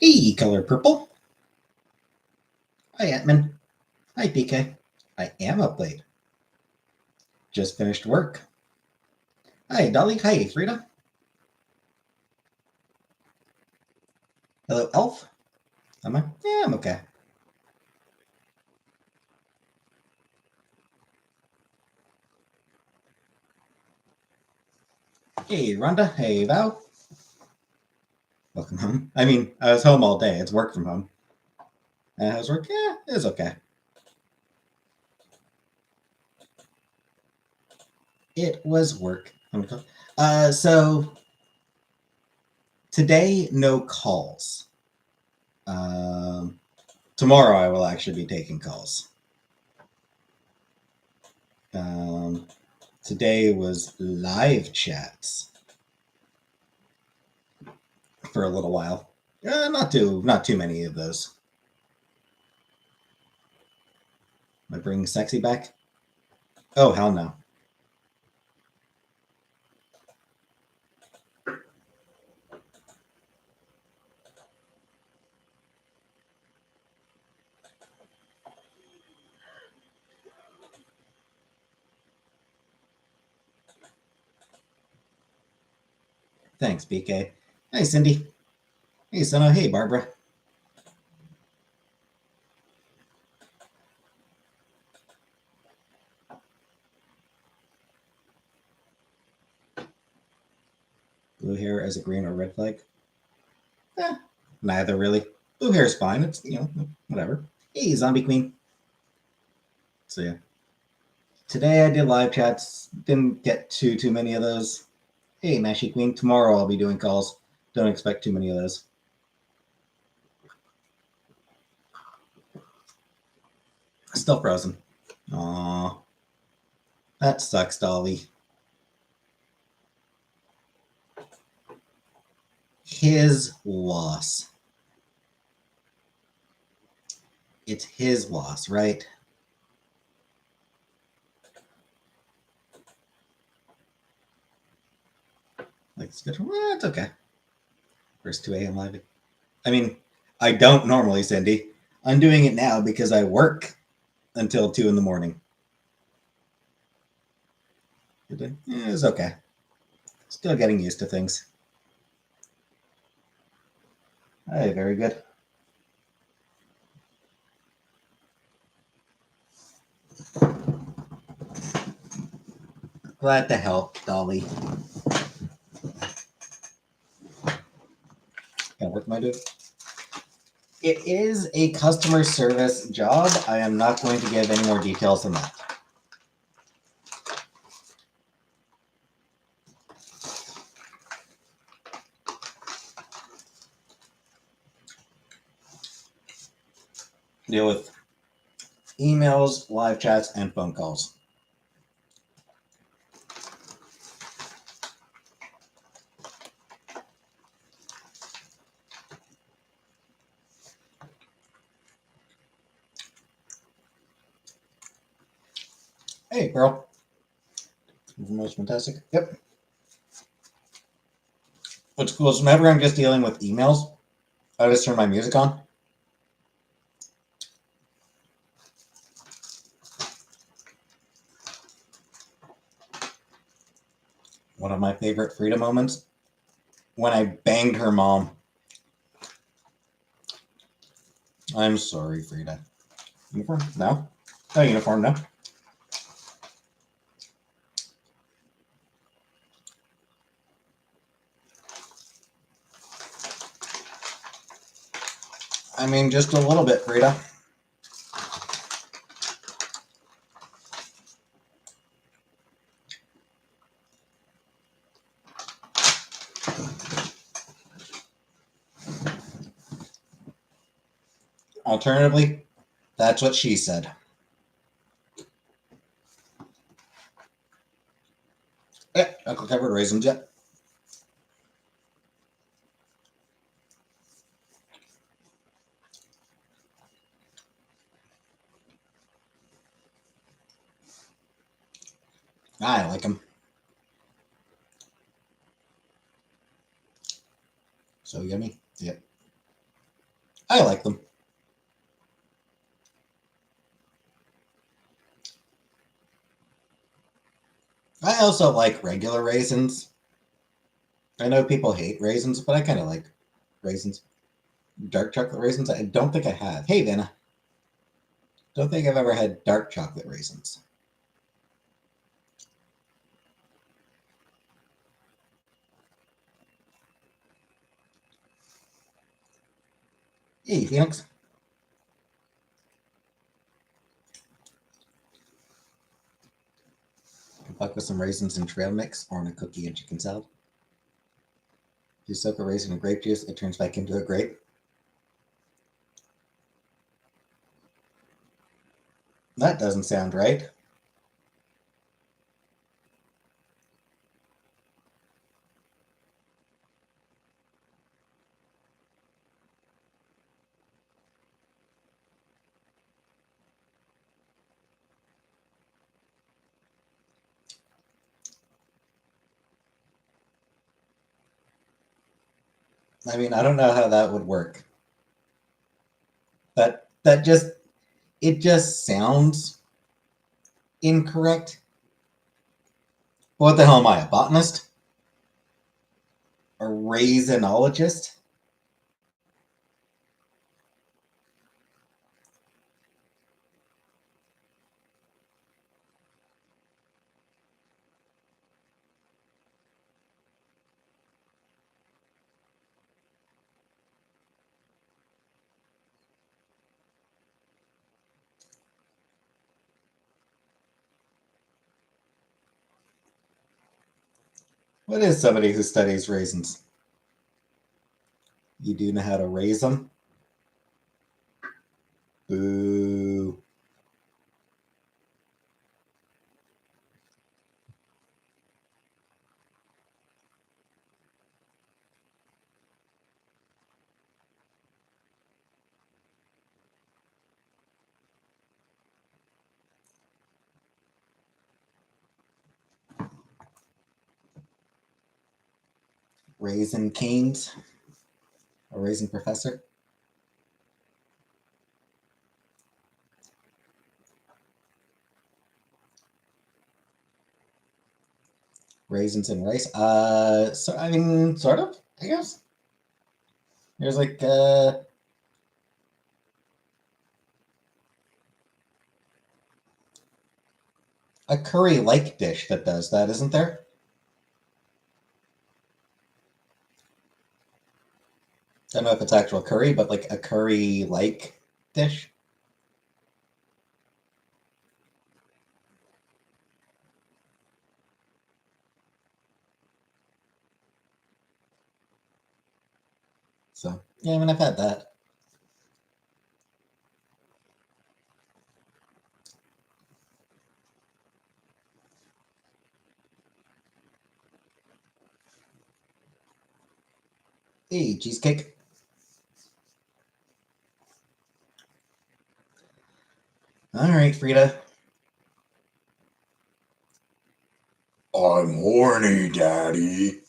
Hey, color purple. Hi, Atman. Hi, PK. I am up late. Just finished work. Hi, Dolly. Hi, Frida. Hello, Elf. Am I? Yeah, I'm okay. Hey, Rhonda. Hey, Val. Welcome home. I mean, I was home all day. It's work from home. How's work? Yeah, it was okay. It was work. So today, no calls. Um, Tomorrow, I will actually be taking calls. Um, Today was live chats for a little while. Not too many of those. Am I bringing sexy back? Oh hell no. Thanks, BK. Hey, Cindy. Hey, Senna. Hey, Barbara. Blue hair as a green or red flag? Eh, neither really. Blue hair is fine. It's whatever. Hey, Zombie Queen. So yeah. Today I did live chats. Didn't get too many of those. Hey, Mashy Queen. Tomorrow I'll be doing calls. Don't expect too many of those. Still frozen. Aw. That sucks, Dolly. His loss. It's his loss, right? Like schedule? It's okay. First 2 a.m. live. I mean, I don't normally, Cindy. I'm doing it now because I work until 2 in the morning. It's okay. Still getting used to things. Hey, very good. Glad to help, Dolly. What work am I doing? It is a customer service job. I am not going to give any more details than that. Deal with emails, live chats, and phone calls. Hey, girl. Most fantastic. Yep. What's cool is whenever I'm just dealing with emails, I just turn my music on. One of my favorite Frida moments when I banged her mom. I'm sorry, Frida. Uniform? No? No uniform, no. I mean, just a little bit, Frida. Alternatively, that's what she said. Yeah, Uncle covered raisins yet. I like them. So yummy. Yep. I like them. I also like regular raisins. I know people hate raisins, but I kind of like raisins. Dark chocolate raisins? I don't think I have. Hey, Vanna. Don't think I've ever had dark chocolate raisins. Hey, Phoenix. Fuck with some raisins and trail mix or on a cookie and chicken salad. If you soak a raisin in grape juice, it turns back into a grape. That doesn't sound right. I mean, I don't know how that would work. That just it just sounds incorrect. What the hell am I, a botanist? A raisinologist? What is somebody who studies raisins? You do know how to raise them? Boo. Raisin canes? A raisin professor? Raisins and rice? So I mean, sort of, I guess. There's like a curry-like dish that does that, isn't there? I don't know if it's actual curry, but like a curry-like dish. So yeah, I mean, I've had that. Hey, cheesecake. All right, Frida. I'm horny, Daddy.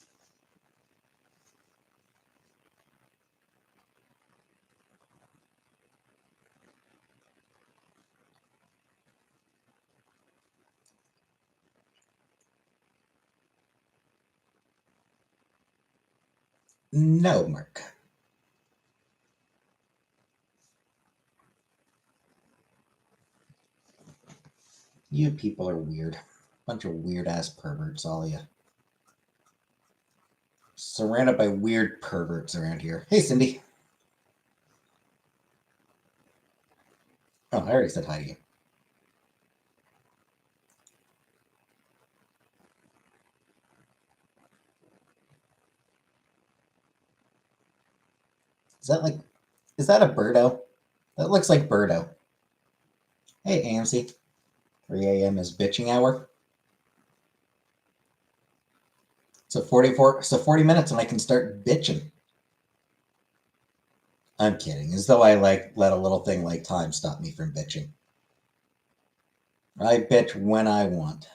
No, Mark. You people are weird. Bunch of weird ass perverts, all you. Surrounded by weird perverts around here. Hey, Cindy. Oh, I already said hi to you. Is that like, is that a Birdo? That looks like Birdo. Hey, AMC. 3 a.m. is bitching hour. So 40 minutes and I can start bitching. I'm kidding. As though I like let a little thing like time stop me from bitching. I bitch when I want.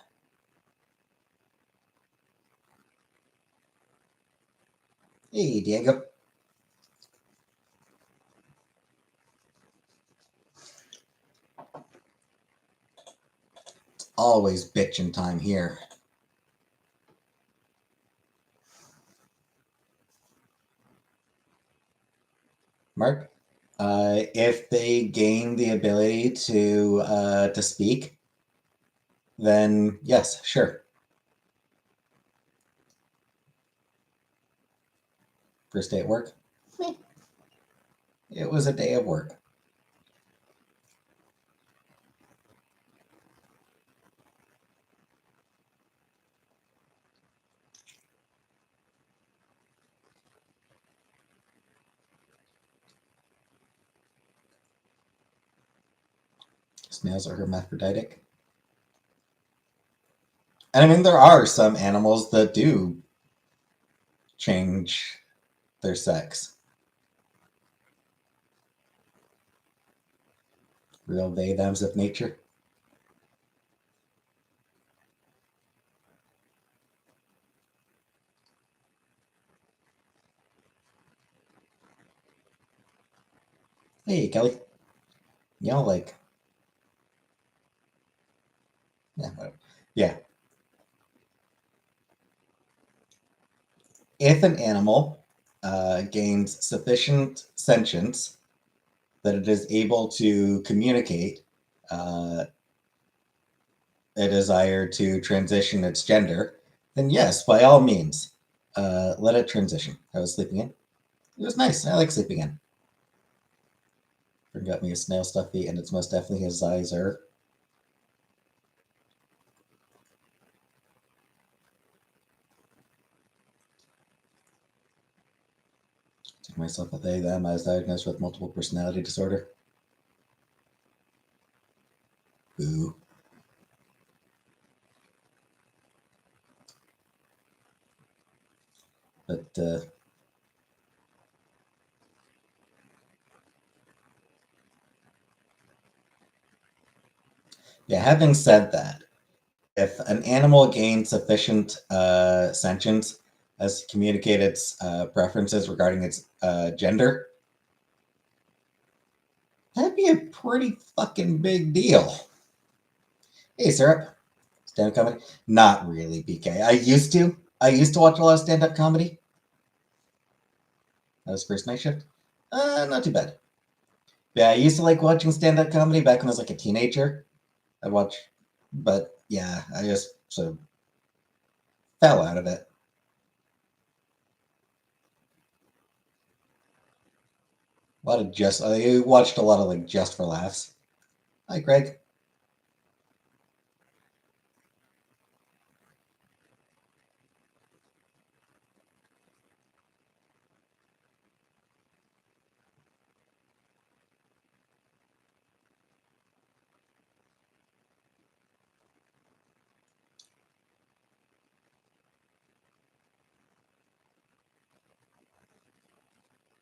Hey, Diego. always bitchin' time here. Mark, if they gain the ability to speak, then yes, sure. First day at work? It was a day of work. Snails are hermaphroditic. And I mean, there are some animals that do change their sex. Real they thems of nature. Hey, Kelly. You know, like, yeah, yeah. If an animal gains sufficient sentience that it is able to communicate uh, a desire to transition its gender, then yes, by all means, let it transition. I was sleeping in. It was nice. I like sleeping in. Got me a snail stuffy, and it's most definitely his Sizer. Took myself a they, them. I was diagnosed with multiple personality disorder. Boo. But yeah, having said that, if an animal gains sufficient sentience as to communicate its preferences regarding its gender, that'd be a pretty fucking big deal. Hey, Syrup. Stand-up comedy? Not really, BK. I used to watch a lot of stand-up comedy. That was first night shift. Not too bad. Yeah, I used to like watching stand-up comedy back when I was like a teenager. I watch, but yeah, I just sort of fell out of it. A lot of just I watched a lot of like just for laughs. Hi, Greg.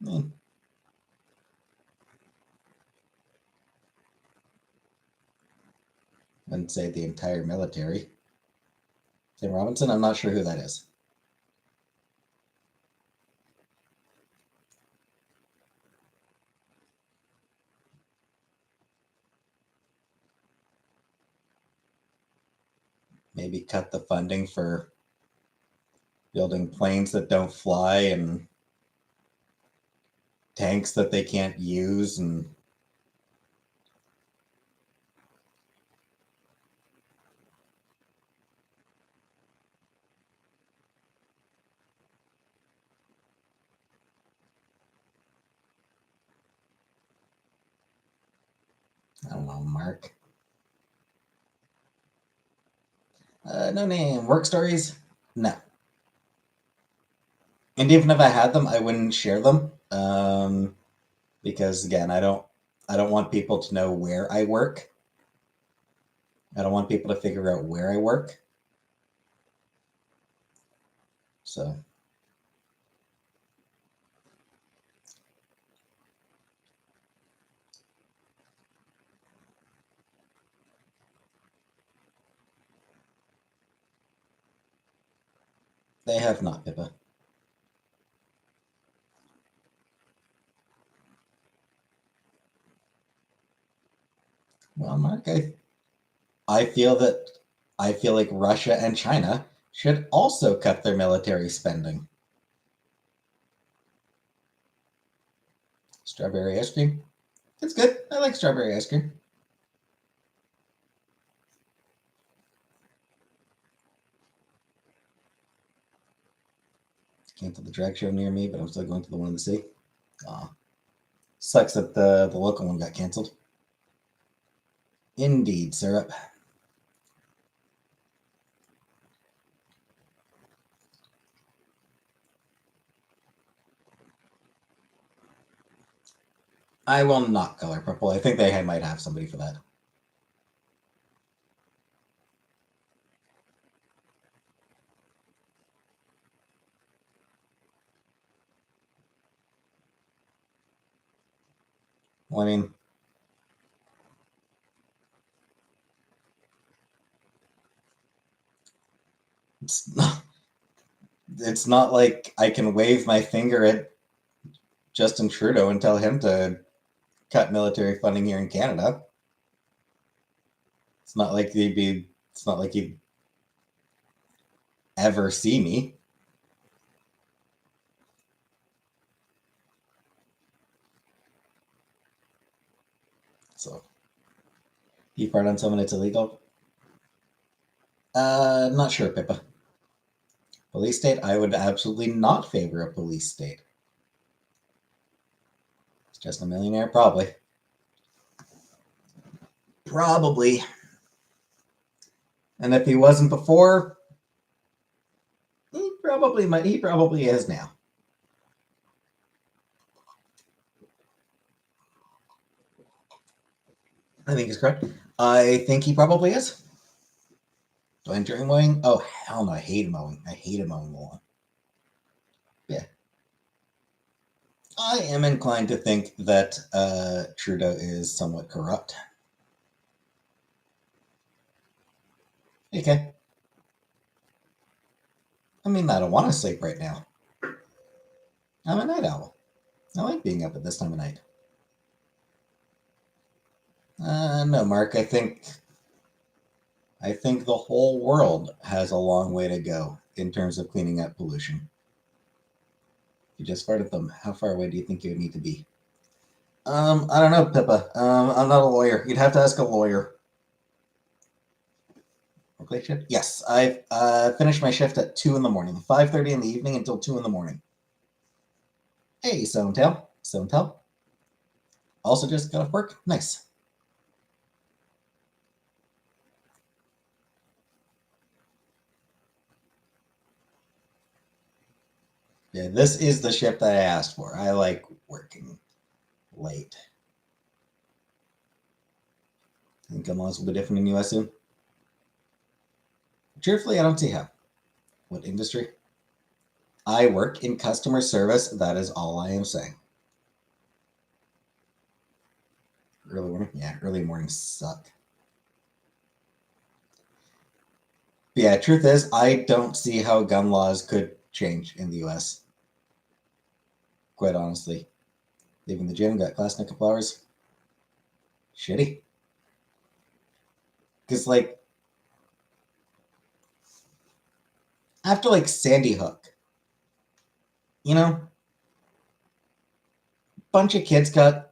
Hmm. Wouldn't say the entire military. Tim Robinson. I'm not sure who that is. Maybe cut the funding for building planes that don't fly and tanks that they can't use and I don't know, Mark. No name. Work stories? No. And even if I had them, I wouldn't share them because again, I don't want people to know where I work. I don't want people to figure out where I work. So they have not, Pippa. Well, Mark, I feel that I feel like Russia and China should also cut their military spending. Strawberry ice cream. It's good. I like strawberry ice cream. Canceled the drag show near me, but I'm still going to the one in the city. Aw. Sucks that the local one got canceled. Indeed, syrup. I will not color purple. I think they might have somebody for that. Well, I mean, it's not like I can wave my finger at Justin Trudeau and tell him to cut military funding here in Canada. It's not like he'd ever see me. So, you part on someone it's illegal? Not sure, Pippa. Police state? I would absolutely not favor a police state. It's just a millionaire, probably. Probably. And if he wasn't before, he probably is now. I think he's correct. I think he probably is. Do I enjoy mowing? Oh, hell no. I hate mowing. I hated mowing the lawn. Yeah. I am inclined to think that Trudeau is somewhat corrupt. Okay. I mean, I don't want to sleep right now. I'm a night owl. I like being up at this time of night. No, Mark. I think the whole world has a long way to go in terms of cleaning up pollution. You just farted them. How far away do you think you would need to be? I don't know, Pippa. I'm not a lawyer. You'd have to ask a lawyer. Okay, shift? Yes, I finished my shift at 2 in the morning, 5:30 in the evening until 2 in the morning. Hey, Sontel. Also just got off work. Nice. Yeah, this is the shift that I asked for. I like working late. I think gun laws will be different in the US soon. Truthfully, I don't see how. What industry? I work in customer service. That is all I am saying. Early morning? Yeah, early mornings suck. But yeah, truth is, I don't see how gun laws could change in the US. Quite honestly. Leaving the gym, got class in a couple hours. Shitty. Because, like, after, like, Sandy Hook, you know, bunch of kids got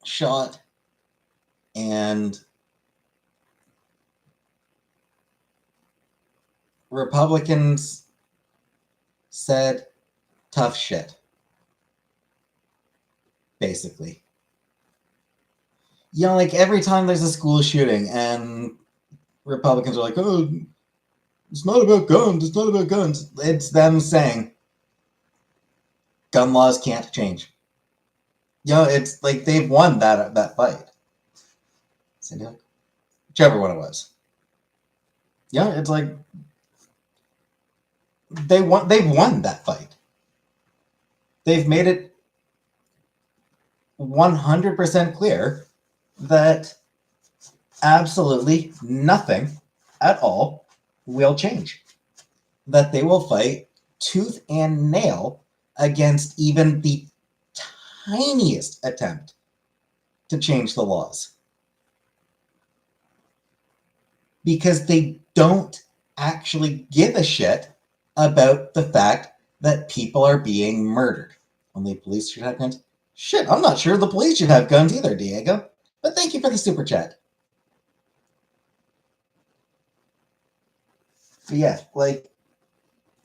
shot and Republicans said tough shit, basically. You know, like every time there's a school shooting and Republicans are like, oh, it's not about guns. It's not about guns. It's them saying gun laws can't change. You know, it's like they've won that fight. Whichever one it was. Yeah, it's like they've won that fight. They've made it 100% clear that absolutely nothing at all will change. That they will fight tooth and nail against even the tiniest attempt to change the laws. because they don't actually give a shit about the fact that people are being murdered. Only police should have guns. Shit, I'm not sure the police should have guns either, Diego. But thank you for the super chat. But yeah, like,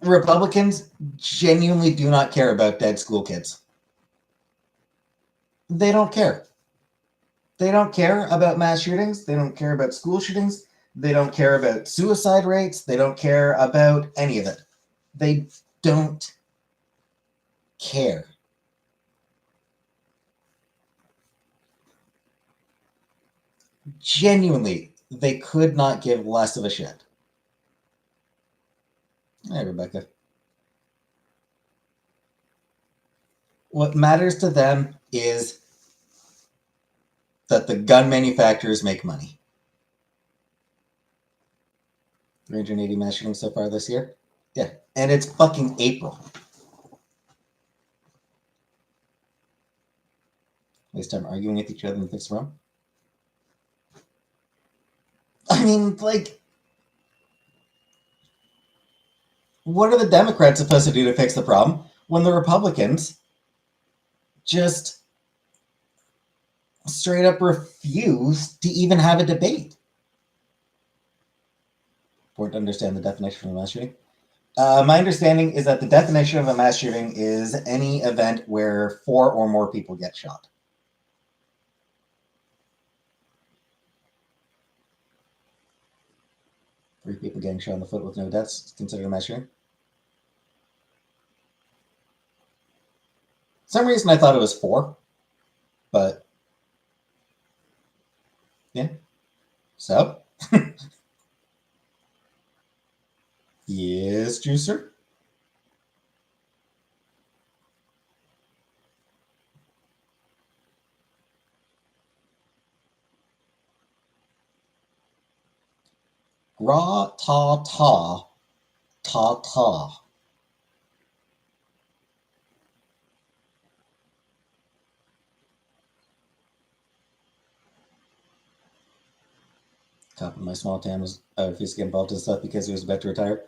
Republicans genuinely do not care about dead school kids. They don't care. They don't care about mass shootings. They don't care about school shootings. They don't care about suicide rates. They don't care about any of it. They don't care. Genuinely, they could not give less of a shit. Hey, Rebecca. What matters to them is that the gun manufacturers make money. 380 mass shootings so far this year? Yeah, and it's fucking April. Waste time arguing with each other and fix wrong. I mean, like, what are the Democrats supposed to do to fix the problem when the Republicans just straight up refuse to even have a debate? Important to understand the definition of a mass shooting. My understanding is that the definition of a mass shooting is any event where 4 or more people get shot. Three people getting shot in the foot with no deaths considered a mass shooting. For some reason I thought it was 4, but yeah. So, yes, Juicer. Ra ta ta ta ta. Top of my small town was refused to get involved in stuff because he was about to retire.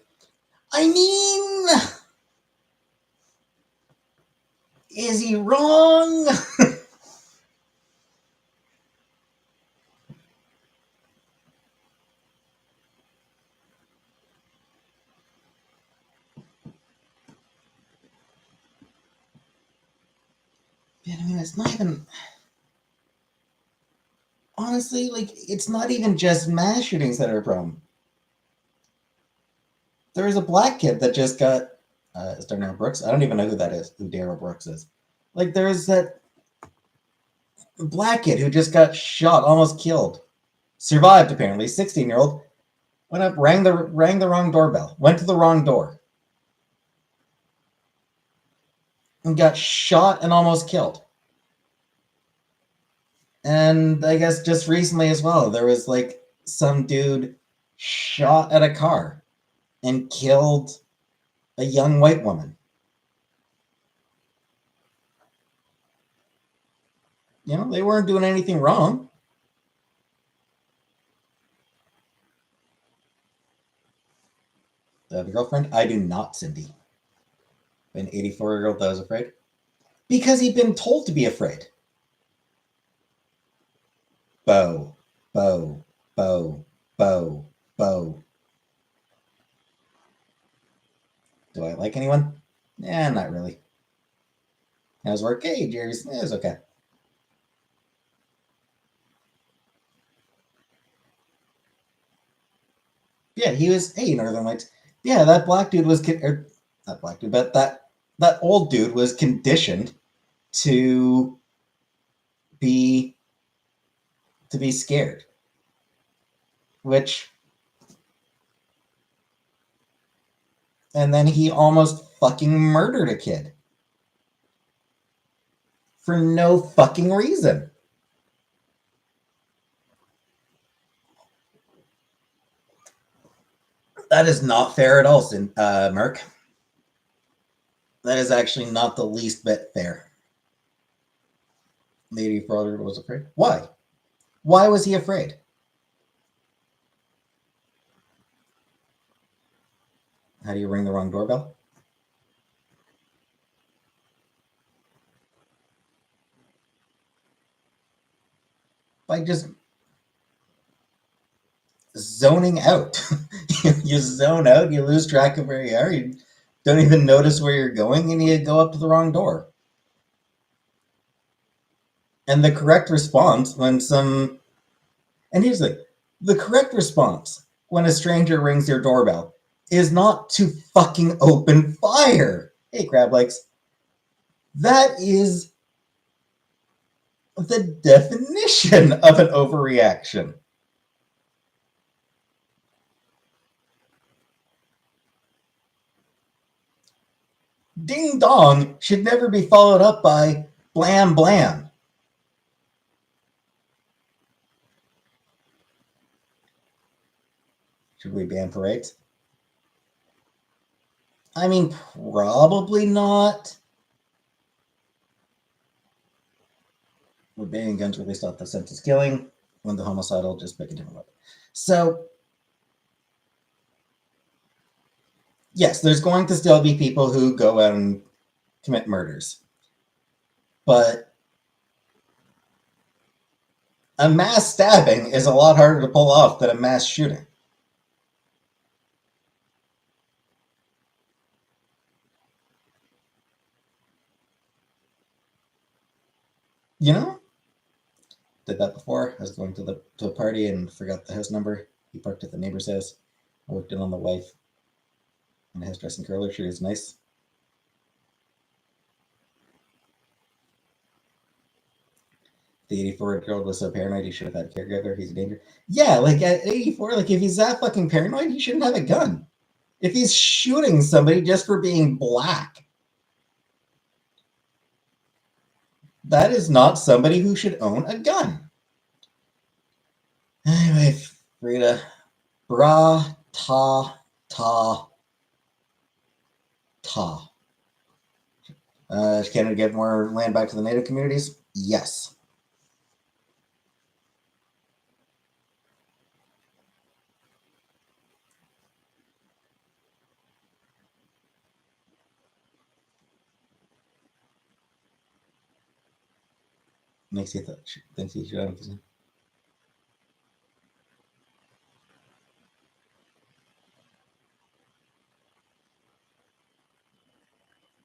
I mean, is he wrong? I mean, it's not even. Honestly, like, it's not even just mass shootings that are a problem. There was a black kid that just got. Is Darnell Brooks? I don't even know who that is, who Darrell Brooks is. Like, there's that black kid who just got shot, almost killed. Survived, apparently. 16-year-old. Went up, rang the wrong doorbell. Went to the wrong door. And got shot and almost killed. And I guess just recently as well, there was like some dude shot at a car and killed a young white woman. You know, they weren't doing anything wrong. The girlfriend? I do not, Cindy. An 84-year-old that was afraid? Because he'd been told to be afraid. Bo, Bo, Bo, Bo, Bo. Do I like anyone? Yeah, not really. How's work? Hey, Jerry's. It was okay. Yeah, he was. Hey, Northern Lights. Yeah, that black dude was. Not black dude, but that old dude was conditioned to be scared, which, and then he almost fucking murdered a kid for no fucking reason. That is not fair at all, Merc. That is actually not the least bit fair. Lady Brother was afraid. Why? Why was he afraid? How do you ring the wrong doorbell? By just zoning out. You zone out, you lose track of where you are, you don't even notice where you're going, and you go up to the wrong door. And the correct response when some. And here's the correct response when a stranger rings your doorbell is not to fucking open fire. Hey, crab legs. That is the definition of an overreaction. Ding dong should never be followed up by blam blam. Should we ban parades? I mean, probably not. We're banning guns released off the senseless killing. When the homicidal, just pick a different weapon. So, yes, there's going to still be people who go out and commit murders. But a mass stabbing is a lot harder to pull off than a mass shooting. You know? Did that before. I was going to a party and forgot the house number. He parked at the neighbor's house. I worked in on the wife in a hairdressing curler. She was nice. The 84-year-old was so paranoid he should have had a caregiver. He's a danger. Yeah, like at 84, like if he's that fucking paranoid, he shouldn't have a gun. If he's shooting somebody just for being black, that is not somebody who should own a gun. Anyway, Frida, bra ta ta ta. Is Canada give more land back to the Native communities? Yes. Makes you think he should have.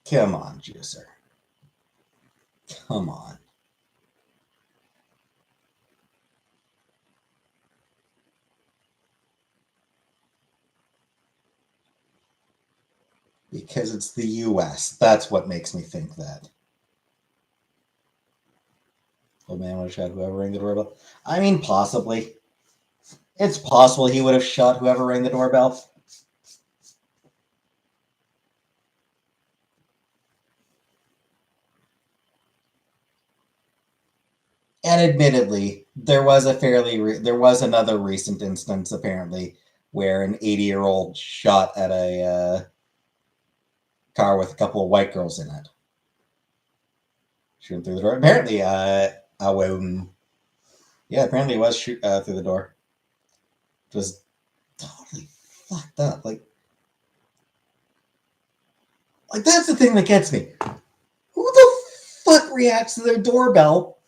Come on, Juicer. Come on. Because it's the US. That's what makes me think that. Old man would have shot whoever rang the doorbell. I mean, possibly. It's possible he would have shot whoever rang the doorbell. And admittedly, there was another recent instance apparently where an 80-year-old shot at a car with a couple of white girls in it. Shooting through the door. Apparently, apparently it was shoot through the door. It was totally fucked up. Like that's the thing that gets me. Who the fuck reacts to their doorbell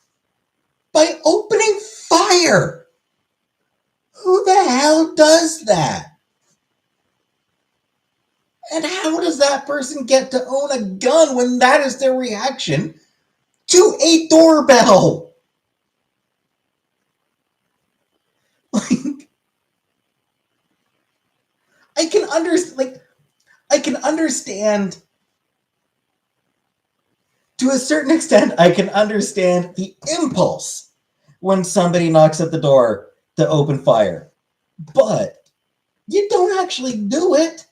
by opening fire? Who the hell does that? And how does that person get to own a gun when that is their reaction to a doorbell? Like, I can understand to a certain extent. I can understand the impulse when somebody knocks at the door to open fire, but you don't actually do it.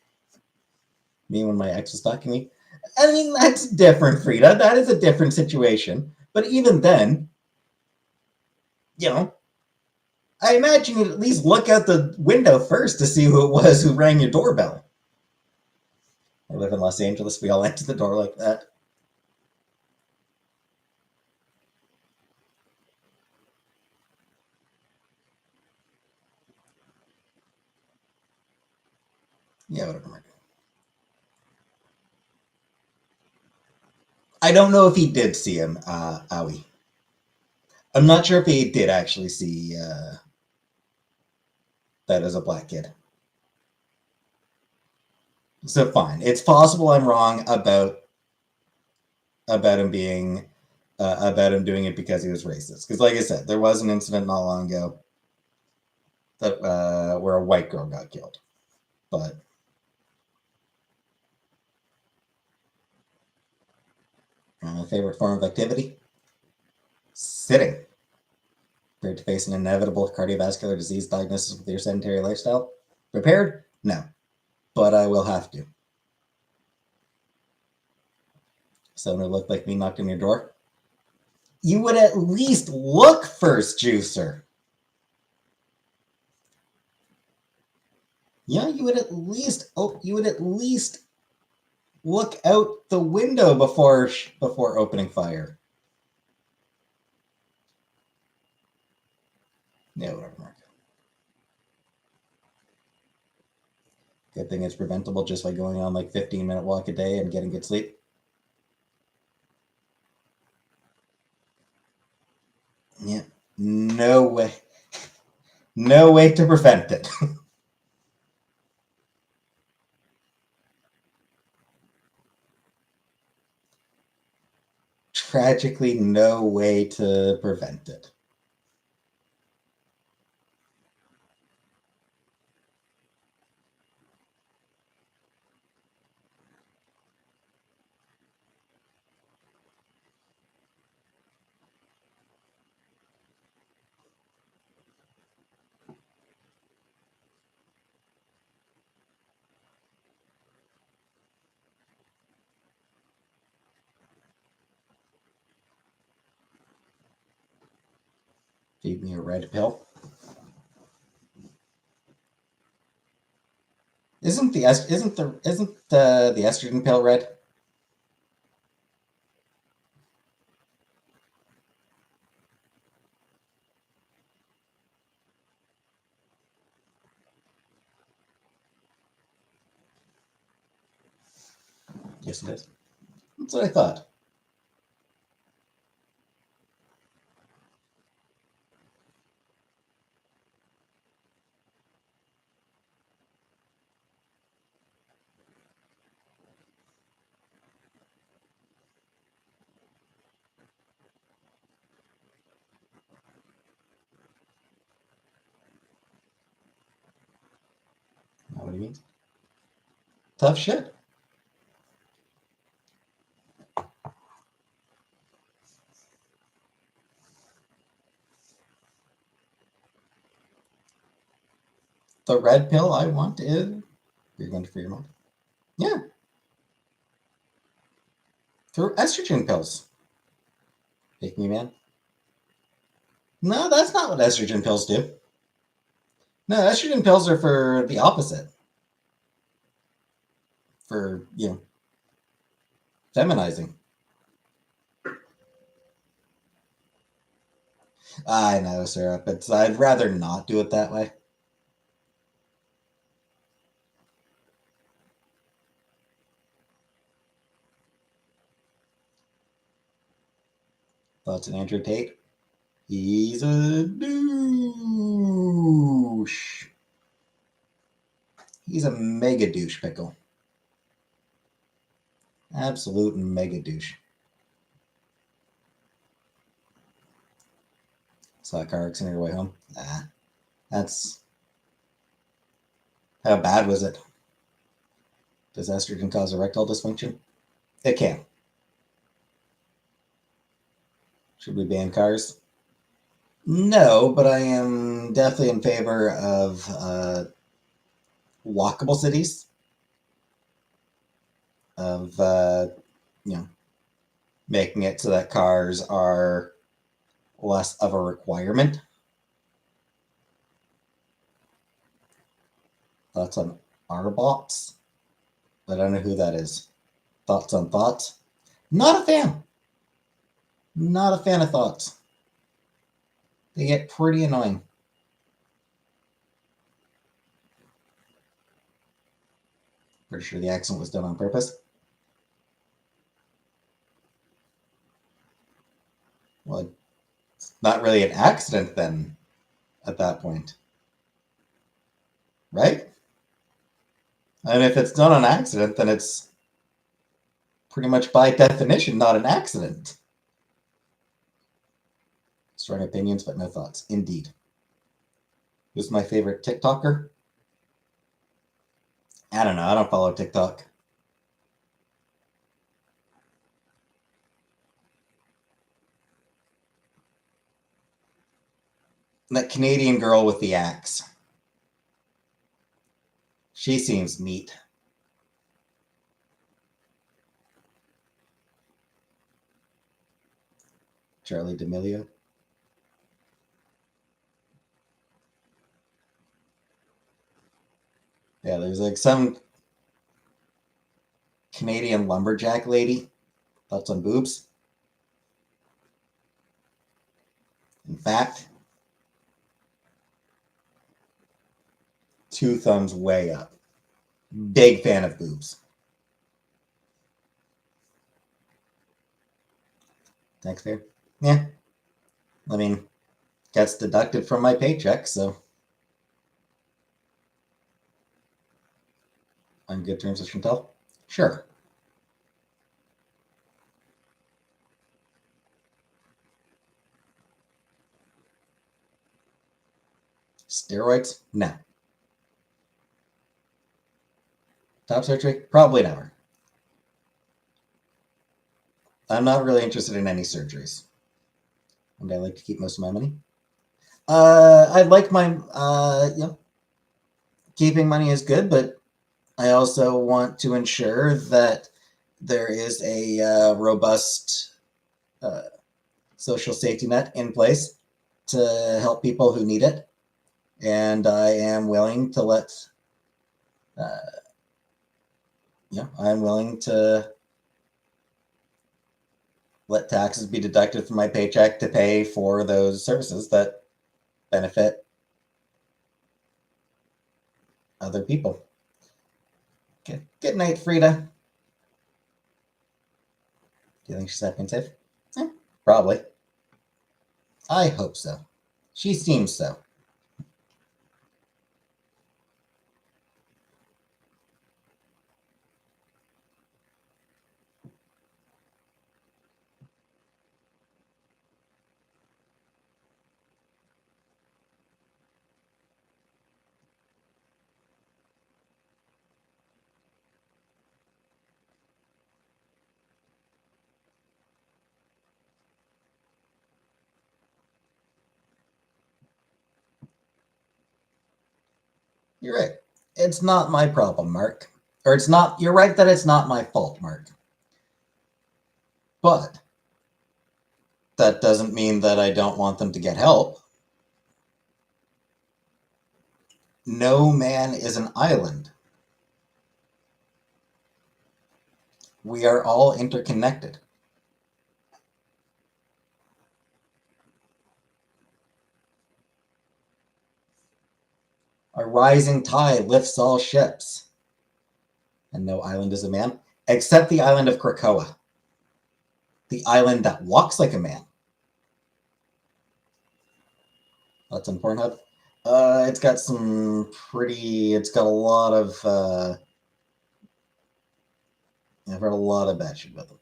Me when my ex was talking to me. I mean, that's different, Frida. That is a different situation. But even then, you know, I imagine you'd at least look out the window first to see who it was who rang your doorbell. I live in Los Angeles. We all answer the door like that. Yeah, whatever. I don't know if he did see him, Owie. I'm not sure if he did actually see that as a black kid. So fine, it's possible I'm wrong about him being about him doing it because he was racist. Because, like I said, there was an incident not long ago that where a white girl got killed. But favorite form of activity? Sitting. Prepared to face an inevitable cardiovascular disease diagnosis with your sedentary lifestyle? Prepared? No, but I will have to. Someone who looked like me knocked on your door? You would at least look first, Juicer. Yeah, you would at least look out the window before opening fire. Yeah, whatever, Mark. Good thing it's preventable just by going on like 15-minute walk a day and getting good sleep. Yeah, no way. No way to prevent it. Tragically, no way to prevent it. Feed me a red pill. Isn't the estrogen pill red? Yes, it is. That's what I thought. Know what he means? Tough shit. The red pill I want is. You're going to free your mind. Yeah, through estrogen pills. Take me, man. No, that's not what estrogen pills do. No, estrogen pills are for the opposite. For, feminizing. I know, Sarah, but I'd rather not do it that way. Thoughts on Andrew Tate? He's a douche. He's a mega douche pickle. Absolute mega douche. Saw a car accident on your way home. That's. How bad was it? Does estrogen cause erectile dysfunction? It can. Should we ban cars? No, but I am definitely in favor of walkable cities, of you know making it so that cars are less of a requirement. Thoughts on Arbots? I don't know who that is. Thoughts on thoughts? Not a fan. Not a fan of thoughts. They get pretty annoying. Pretty sure the accent was done on purpose. Well, it's not really an accident then at that point, right? And if it's not an accident, then it's pretty much by definition not an accident. Strong opinions, but no thoughts. Indeed. Who's my favorite TikToker? I don't know. I don't follow TikTok. That Canadian girl with the axe. She seems neat. Charlie D'Amelio. Yeah, there's like some Canadian lumberjack lady. Thoughts on boobs? In fact, two thumbs way up. Big fan of boobs. Taxpayer? Yeah. I mean, gets deducted from my paycheck, so on good terms with Chantel? Sure. Steroids? No. Top surgery? Probably never. I'm not really interested in any surgeries. And I like to keep most of my money. I like my, keeping money is good, but I also want to ensure that there is a robust social safety net in place to help people who need it. And I am willing to I'm willing to let taxes be deducted from my paycheck to pay for those services that benefit other people. Okay. Good night, Frida. Do you think she's happy and safe? Probably. I hope so. She seems so. You're right. It's not my problem, Mark. Or it's not, you're right that it's not my fault, Mark. But that doesn't mean that I don't want them to get help. No man is an island. We are all interconnected. A rising tide lifts all ships. And no island is a man, except the island of Krakoa. The island that walks like a man. That's on Pornhub. It's got it's got a lot of, I've heard a lot of bad shit about them.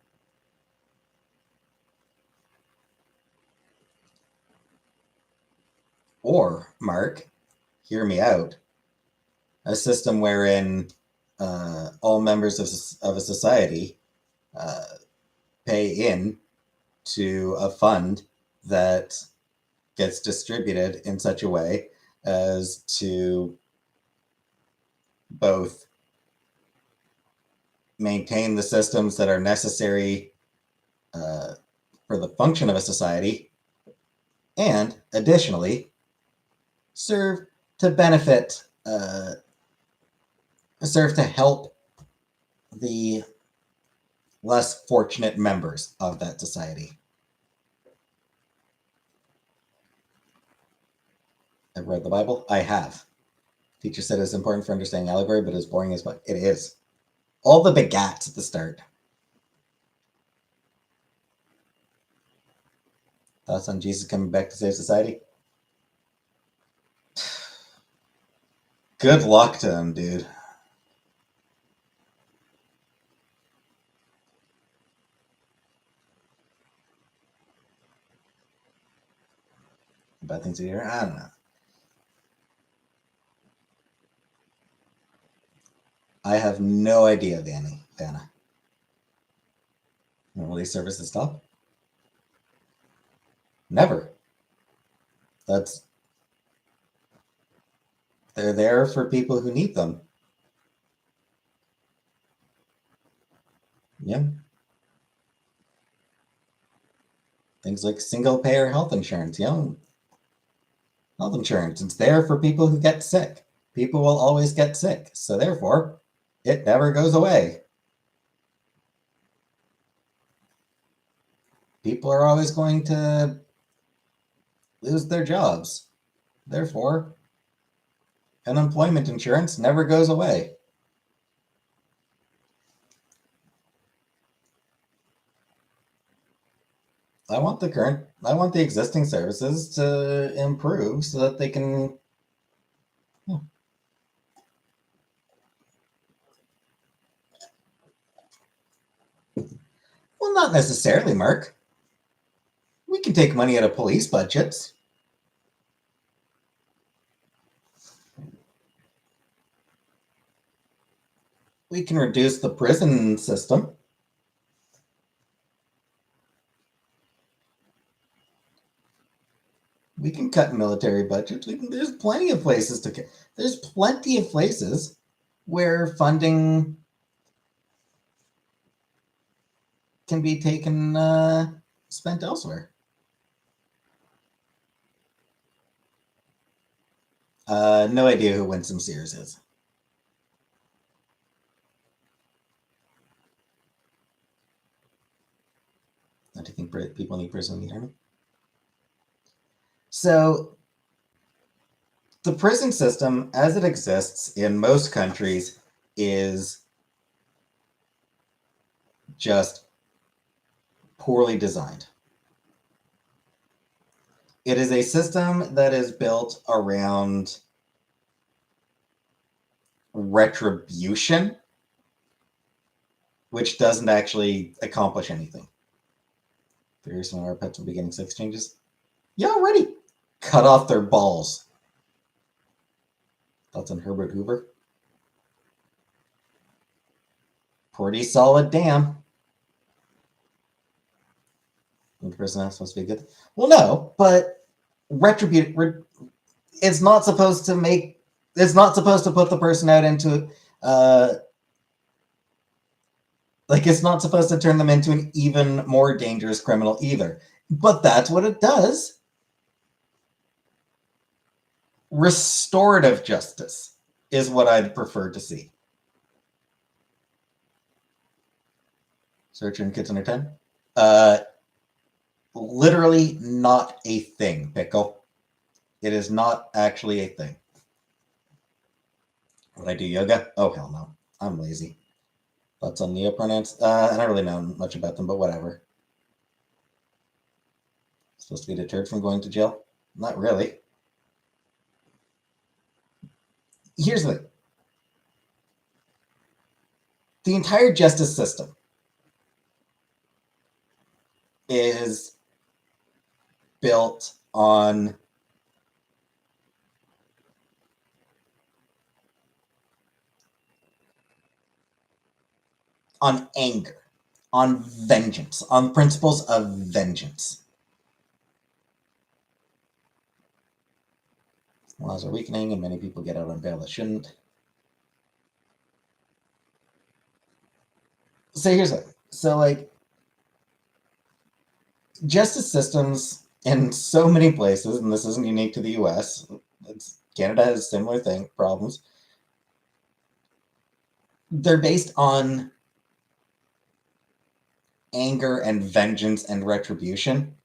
Or, Mark, hear me out, a system wherein all members of a society pay in to a fund that gets distributed in such a way as to both maintain the systems that are necessary for the function of a society, and additionally serve to benefit, serve to help the less fortunate members of that society. I've read the Bible. I have. Teacher said it's important for understanding allegory, but it's boring as fuck. It is. All the begats at the start. Thoughts on Jesus coming back to save society? Good luck to him, dude. Bad things to hear? I don't know. I have no idea, Vanna. Will these services stop? Never. That's They're there for people who need them. Yeah. Things like single payer health insurance, health insurance. It's there for people who get sick. People will always get sick. So therefore, it never goes away. People are always going to lose their jobs. Therefore, unemployment insurance never goes away. I want the existing services to improve so that they can. Yeah. Well, not necessarily, Mark. We can take money out of police budgets. We can reduce the prison system. We can cut military budgets. There's plenty of places There's plenty of places where funding can be spent elsewhere. No idea who Winsome Sears is. Do you think people need prison in the army? So, the prison system, as it exists in most countries, is just poorly designed. It is a system that is built around retribution, which doesn't actually accomplish anything. Figures when our pets will be getting sex changes. You already cut off their balls. Thoughts on Herbert Hoover? Pretty solid dam. The person supposed to be good. Well, no, but it's not supposed to make. It's not supposed to put the person out into. It's not supposed to turn them into an even more dangerous criminal either. But that's what it does. Restorative justice is what I'd prefer to see. Search and kids under 10? Literally not a thing, Pickle. It is not actually a thing. Would I do yoga? Oh, hell no. I'm lazy. Thoughts on neopronouns? I don't really know much about them, but whatever. Supposed to be deterred from going to jail? Not really. Here's the thing. The entire justice system is built on anger, on vengeance, on principles of vengeance. Laws are weakening and many people get out on bail that shouldn't. So here's what. So justice systems in so many places, and this isn't unique to the US, Canada has similar problems. They're based on anger and vengeance and retribution.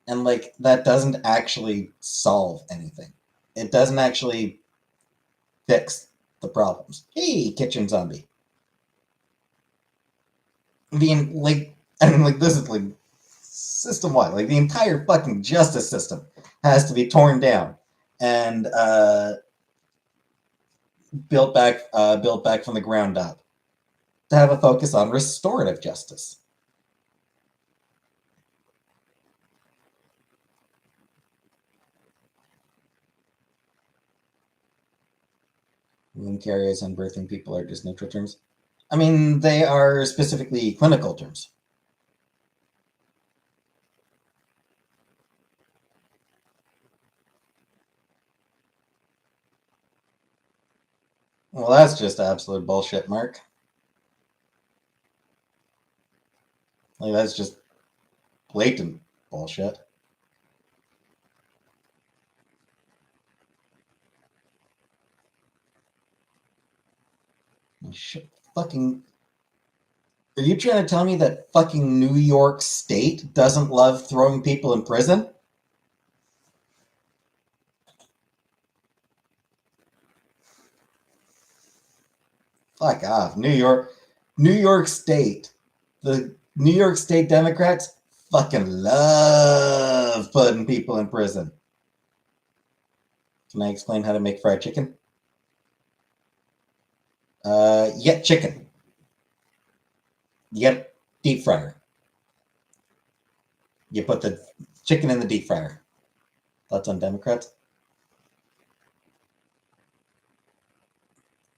And that doesn't actually solve anything. It doesn't actually fix the problems. Hey, kitchen zombie. This is system-wide, like the entire fucking justice system has to be torn down and built back from the ground up to have a focus on restorative justice. Womb carriers and birthing people are just neutral terms. I mean, they are specifically clinical terms. Well, that's just absolute bullshit, Mark. Like, that's just blatant bullshit. Shit, fucking. Are you trying to tell me that fucking New York State doesn't love throwing people in prison? Fuck off. New York State. The New York State Democrats fucking love putting people in prison. Can I explain how to make fried chicken? Yet chicken. You get deep fryer. You put the chicken in the deep fryer. Thoughts on Democrats?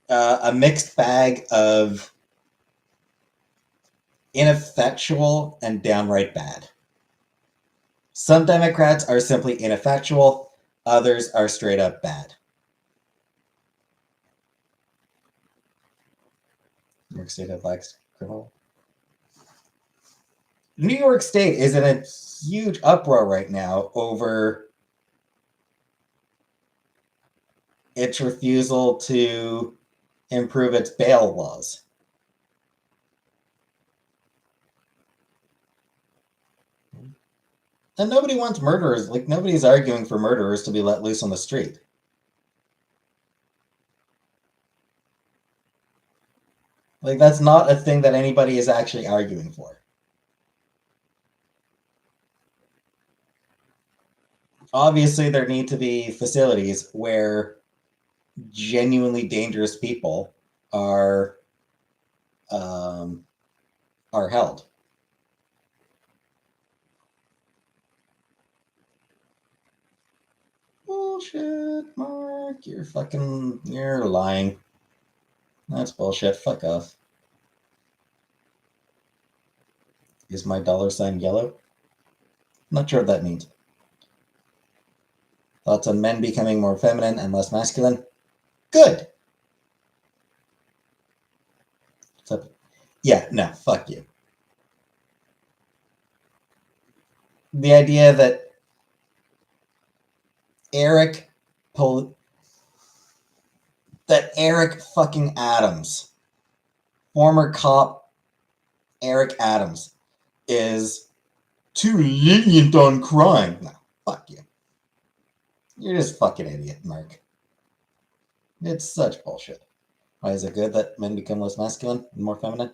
A mixed bag of ineffectual and downright bad. Some Democrats are simply ineffectual, others are straight up bad. New York State have lax criminal. New York State is in a huge uproar right now over its refusal to improve its bail laws. And nobody wants murderers. Like, nobody's arguing for murderers to be let loose on the street. Like, that's not a thing that anybody is actually arguing for. Obviously, there need to be facilities where genuinely dangerous people are held. Bullshit, Mark. You're lying. That's bullshit. Fuck off. Is my $sign yellow? Not sure what that means. Thoughts on men becoming more feminine and less masculine? Good. So, yeah, no, fuck you. The idea that Eric fucking Adams, former cop Eric Adams, is too lenient on crime. No, fuck you. You're just fucking idiot, Mark. It's such bullshit. Why is it good that men become less masculine and more feminine?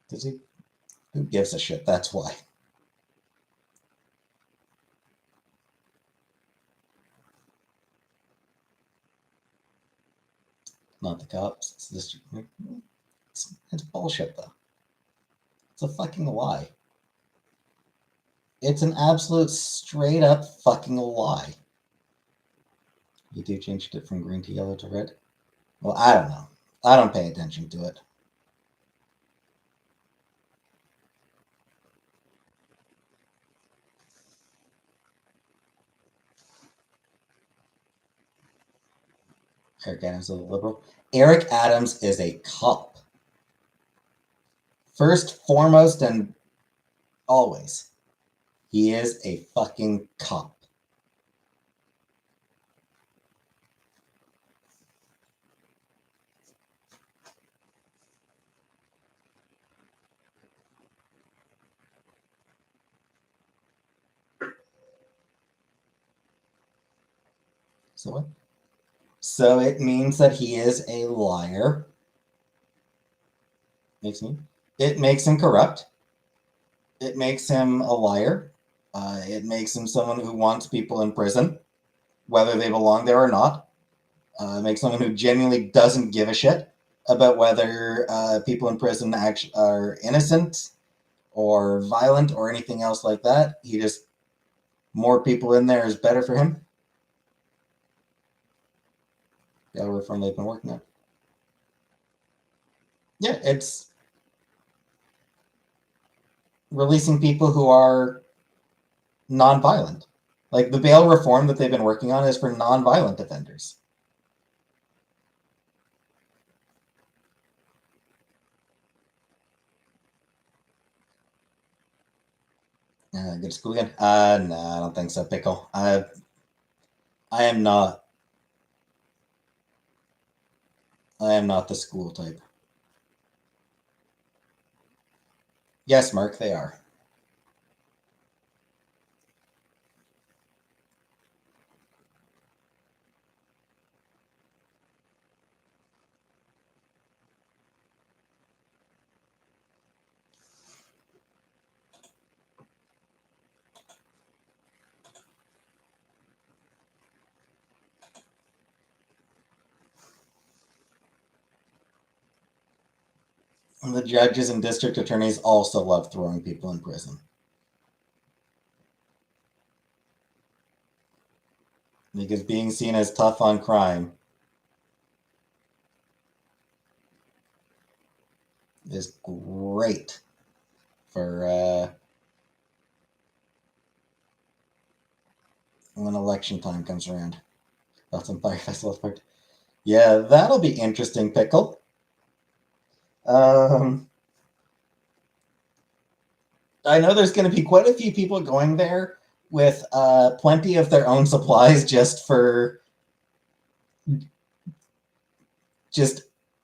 Does he? Who gives a shit? That's why. Not the cops. It's this. It's bullshit, though. It's a fucking lie. It's an absolute straight up fucking lie. You do changed it from green to yellow to red? Well, I don't know. I don't pay attention to it. Eric Adams is a liberal. Eric Adams is a cop. First, foremost, and always. He is a fucking cop. So it means that he is a liar. It makes him corrupt. It makes him a liar. It makes him someone who wants people in prison, whether they belong there or not. It makes someone who genuinely doesn't give a shit about whether people in prison actually are innocent or violent or anything else like that. He just, more people in there is better for him. Yeah, we're from they've been working on. Yeah, it's releasing people who are non-violent. Like the bail reform that they've been working on is for non-violent offenders. Go to school again? No, I don't think so, Pickle. I am not. I am not the school type. Yes, Mark, they are. And the judges and district attorneys also love throwing people in prison. Because being seen as tough on crime is great for when election time comes around. That's on Fire Festival part. Yeah, that'll be interesting, Pickle. I know there's going to be quite a few people going there with plenty of their own supplies just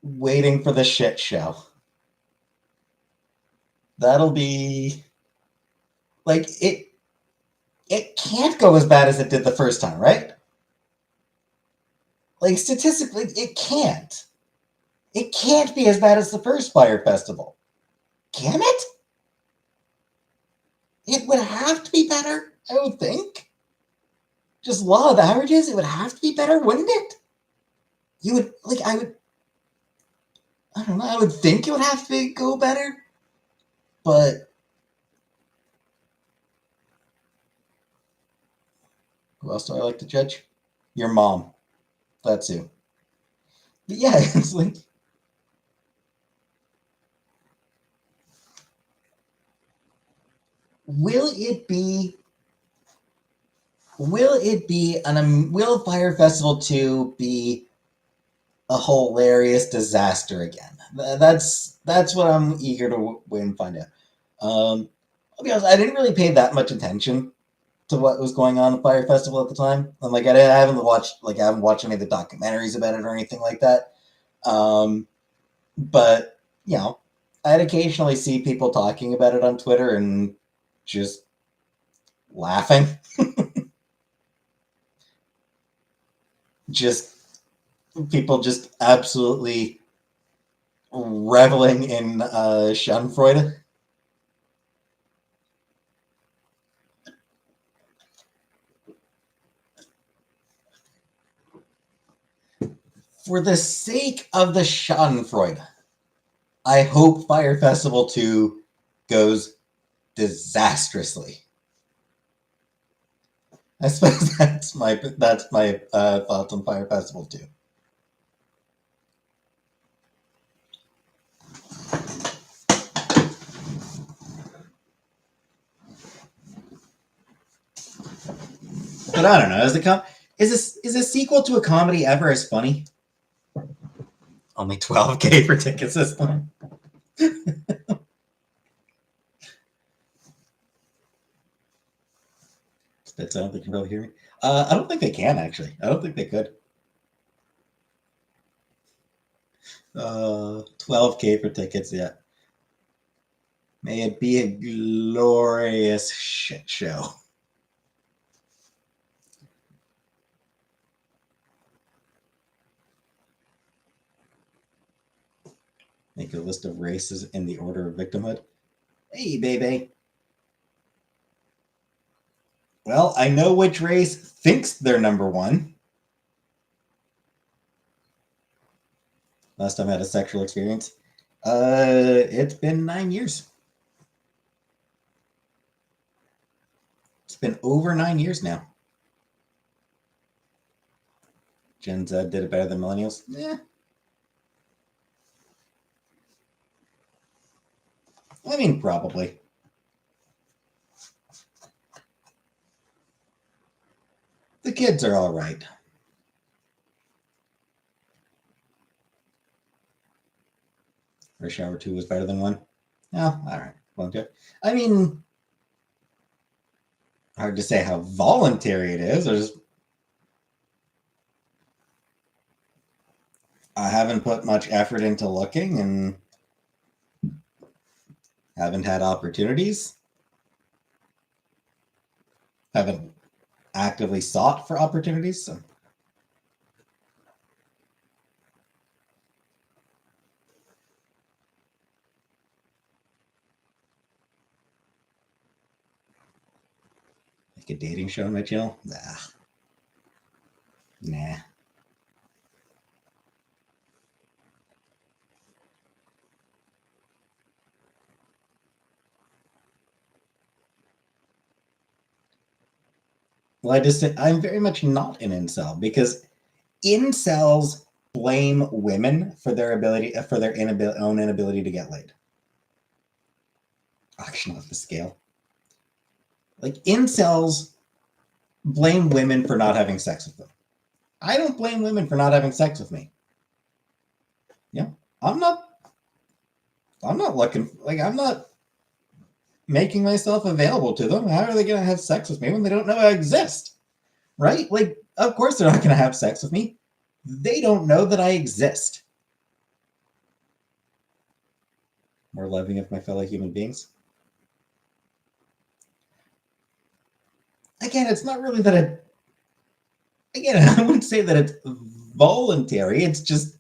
waiting for the shit show. That'll be like it can't go as bad as it did the first time, right? Like statistically, it can't. It can't be as bad as the first Fire Festival. Can it? It would have to be better, I would think. Just law of averages, it would have to be better, wouldn't it? You would like I don't know, I would think it would have to go better, but who else do I like to judge? Your mom. That's who. But yeah, it's like will it be will Fire Festival 2 be a hilarious disaster again? That's what I'm eager to wait and find out. I'll be honest, I didn't really pay that much attention to what was going on at Fire Festival at the time. I'm like, I haven't watched any of the documentaries about it or anything like that. But you know, I'd occasionally see people talking about it on Twitter and just laughing. Just people just absolutely reveling in Schadenfreude. For the sake of the Schadenfreude, I hope Fire Festival 2 goes disastrously. I suppose that's my thoughts on Fire Festival 2. But I don't know. Is a sequel to a comedy ever as funny? Only 12K for tickets this time. Spits, I don't think you can probably hear me. I don't think they can actually. I don't think they could. 12K for tickets, yeah. May it be a glorious shit show. Make a list of races in the order of victimhood. Hey, baby. Well, I know which race thinks they're number one. Last time I had a sexual experience. It's been 9 years. It's been over 9 years now. Gen Z did it better than millennials. Yeah. I mean, probably. The kids are all right. Rush Hour 2 was better than 1. Oh, all right. Well, I mean, hard to say how voluntary it is. I haven't put much effort into looking and haven't had opportunities. Haven't actively sought for opportunities. So. Like a dating show on my channel? Nah. Well, I'm very much not an incel because incels blame women for their own inability to get laid. Auction off the scale. Like incels blame women for not having sex with them. I don't blame women for not having sex with me. Yeah, I'm not looking I'm not making myself available to them. How are they going to have sex with me when they don't know I exist? Right? Like, of course they're not going to have sex with me. They don't know that I exist. More loving of my fellow human beings. Again, it's not really that I wouldn't say that it's voluntary. It's just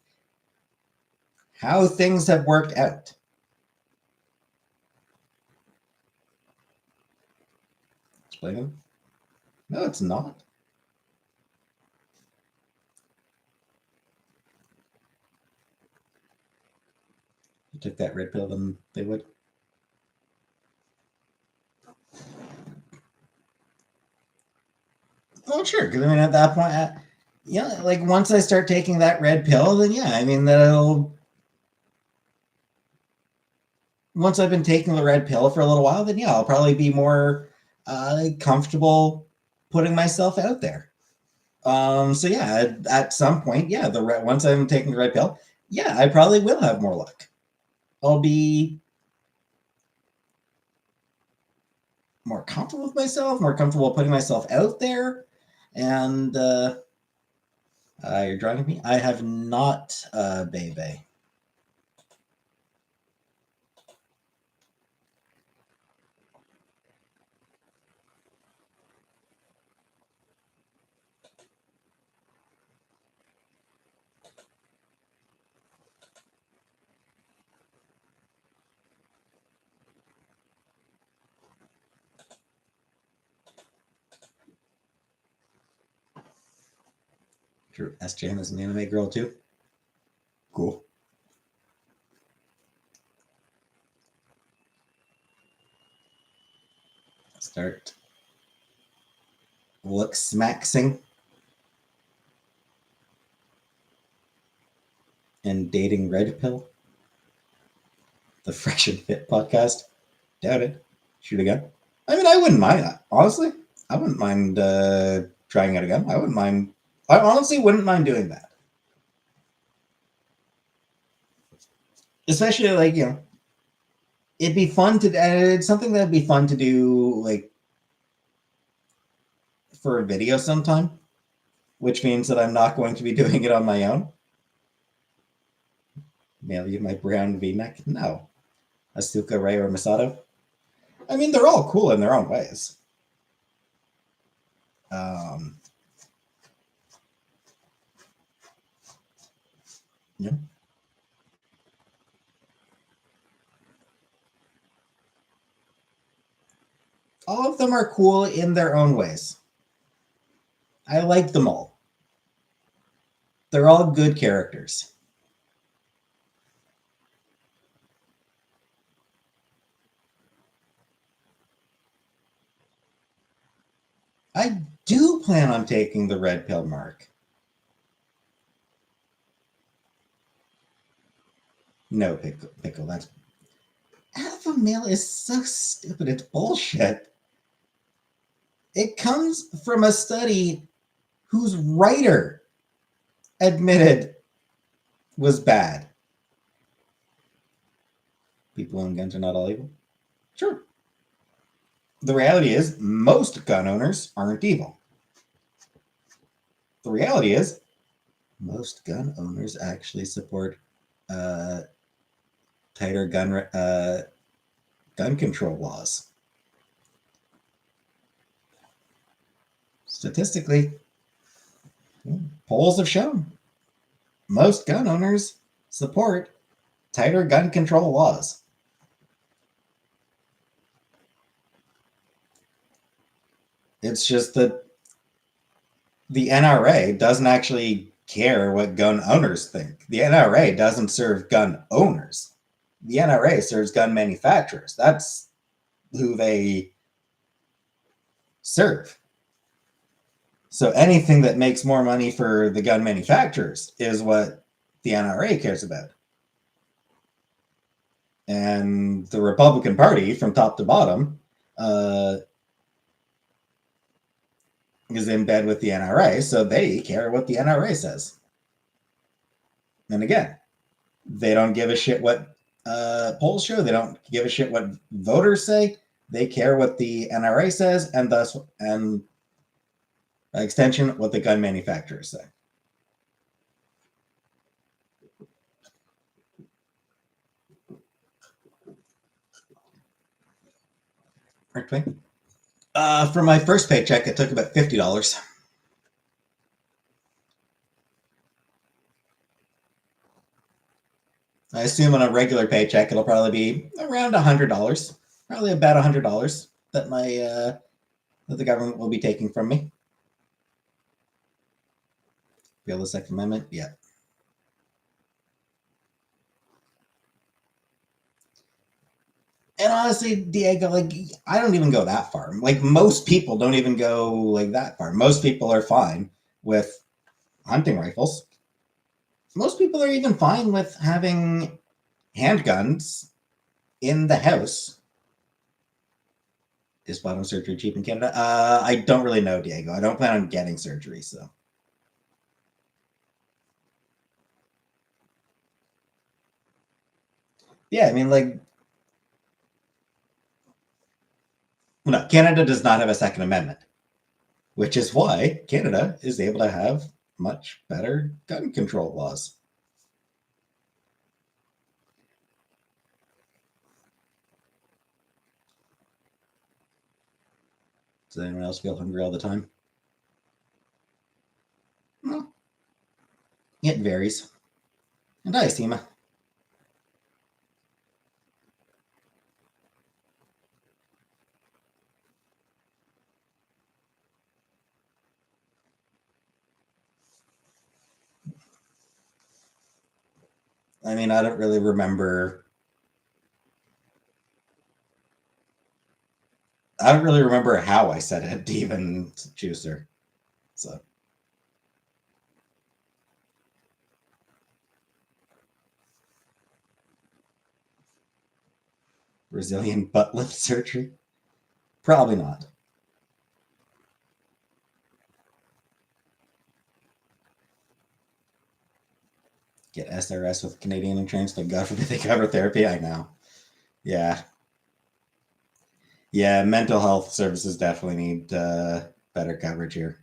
how things have worked out. Explain them? No, it's not. You took that red pill, then they would. Oh, sure. Because I mean, at that point, yeah, like once I start taking that red pill, then yeah, I mean, that'll. Once I've been taking the red pill for a little while, then yeah, I'll probably be more comfortable putting myself out there. So yeah, at some point, yeah, once I'm taking the red pill, yeah, I probably will have more luck. I'll be more comfortable with myself, more comfortable putting myself out there, and you're driving me. I have not, Bebe. True. SJM is an anime girl too. Cool. Start look smaxing and dating red pill. The Fresh and Fit podcast. Doubt it. Shoot again. I mean, I wouldn't mind that. Honestly, I wouldn't mind trying it again. I wouldn't mind. I honestly wouldn't mind doing that. Especially like, it'd be fun to. It's something that'd be fun to do, like for a video sometime, which means that I'm not going to be doing it on my own. Mail you my brown V-neck? No. Asuka, Ray, or Masato? I mean, they're all cool in their own ways. Yeah. All of them are cool in their own ways. I like them all. They're all good characters. I do plan on taking the red pill mark. No, pickle. That's alpha male is so stupid. It's bullshit. It comes from a study whose writer admitted was bad. People own guns are not all evil. Sure. The reality is, most gun owners aren't evil. The reality is, most gun owners actually support tighter gun control laws. Statistically, polls have shown most gun owners support tighter gun control laws. It's just that the NRA doesn't actually care what gun owners think. The NRA doesn't serve gun owners. The NRA serves gun manufacturers. That's who they serve. So anything that makes more money for the gun manufacturers is what the NRA cares about. And the Republican Party, from top to bottom, is in bed with the NRA, so they care what the NRA says. And again, they don't give a shit what polls show. They don't give a shit what voters say. They care what the NRA says, and thus, and by extension, what the gun manufacturers say. Right. For my first paycheck, it took about $50. I assume on a regular paycheck, it'll probably be around $100. Probably about $100 that that the government will be taking from me. Feel the Second Amendment? Yeah. And honestly, Diego, like, I don't even go that far. Like, most people don't even go like that far. Most people are fine with hunting rifles. Most people are even fine with having handguns in the house. Is bottom surgery cheap in Canada? I don't really know, Diego. I don't plan on getting surgery, so. Yeah, I mean, like, no, Canada does not have a Second Amendment, which is why Canada is able to have much better gun control laws. Does anyone else feel hungry all the time? No. It varies. And I, Seema. I mean, I don't really remember. I don't really remember how I said it to even choose her. So. Brazilian butt lift surgery? Probably not. Get SRS with Canadian insurance, but God forbid they cover therapy. I know. Yeah. Yeah, mental health services definitely need better coverage here.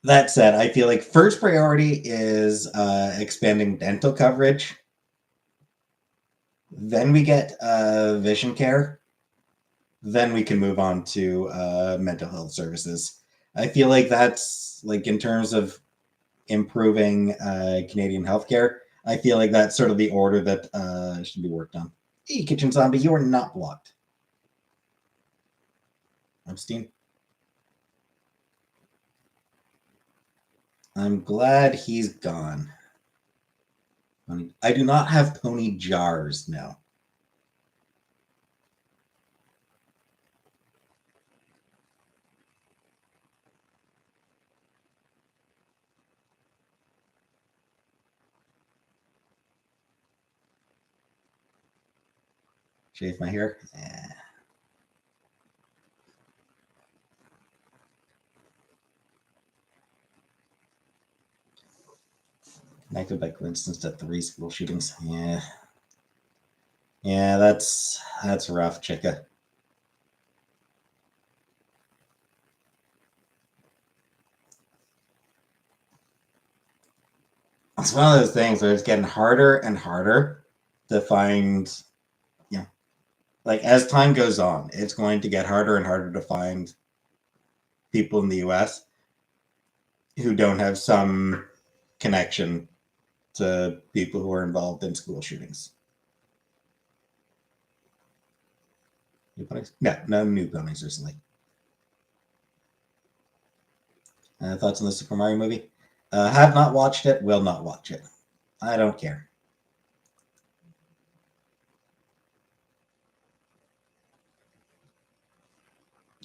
That said, I feel like first priority is expanding dental coverage. Then we get vision care. Then we can move on to mental health services. I feel like that's like in terms of improving Canadian healthcare. I feel like that's sort of the order that should be worked on. Hey, Kitchen Zombie, you are not blocked. Epstein. I'm glad he's gone. I do not have pony jars now. Shave my hair. Connected by coincidence to 3 school shootings. Yeah. Yeah, that's rough, Chica. It's one of those things where it's getting harder and harder to find, you know, like as time goes on, it's going to get harder and harder to find people in the US who don't have some connection to people who are involved in school shootings. New ponies? No new ponies recently. Thoughts on the Super Mario movie? Have not watched it, will not watch it. I don't care.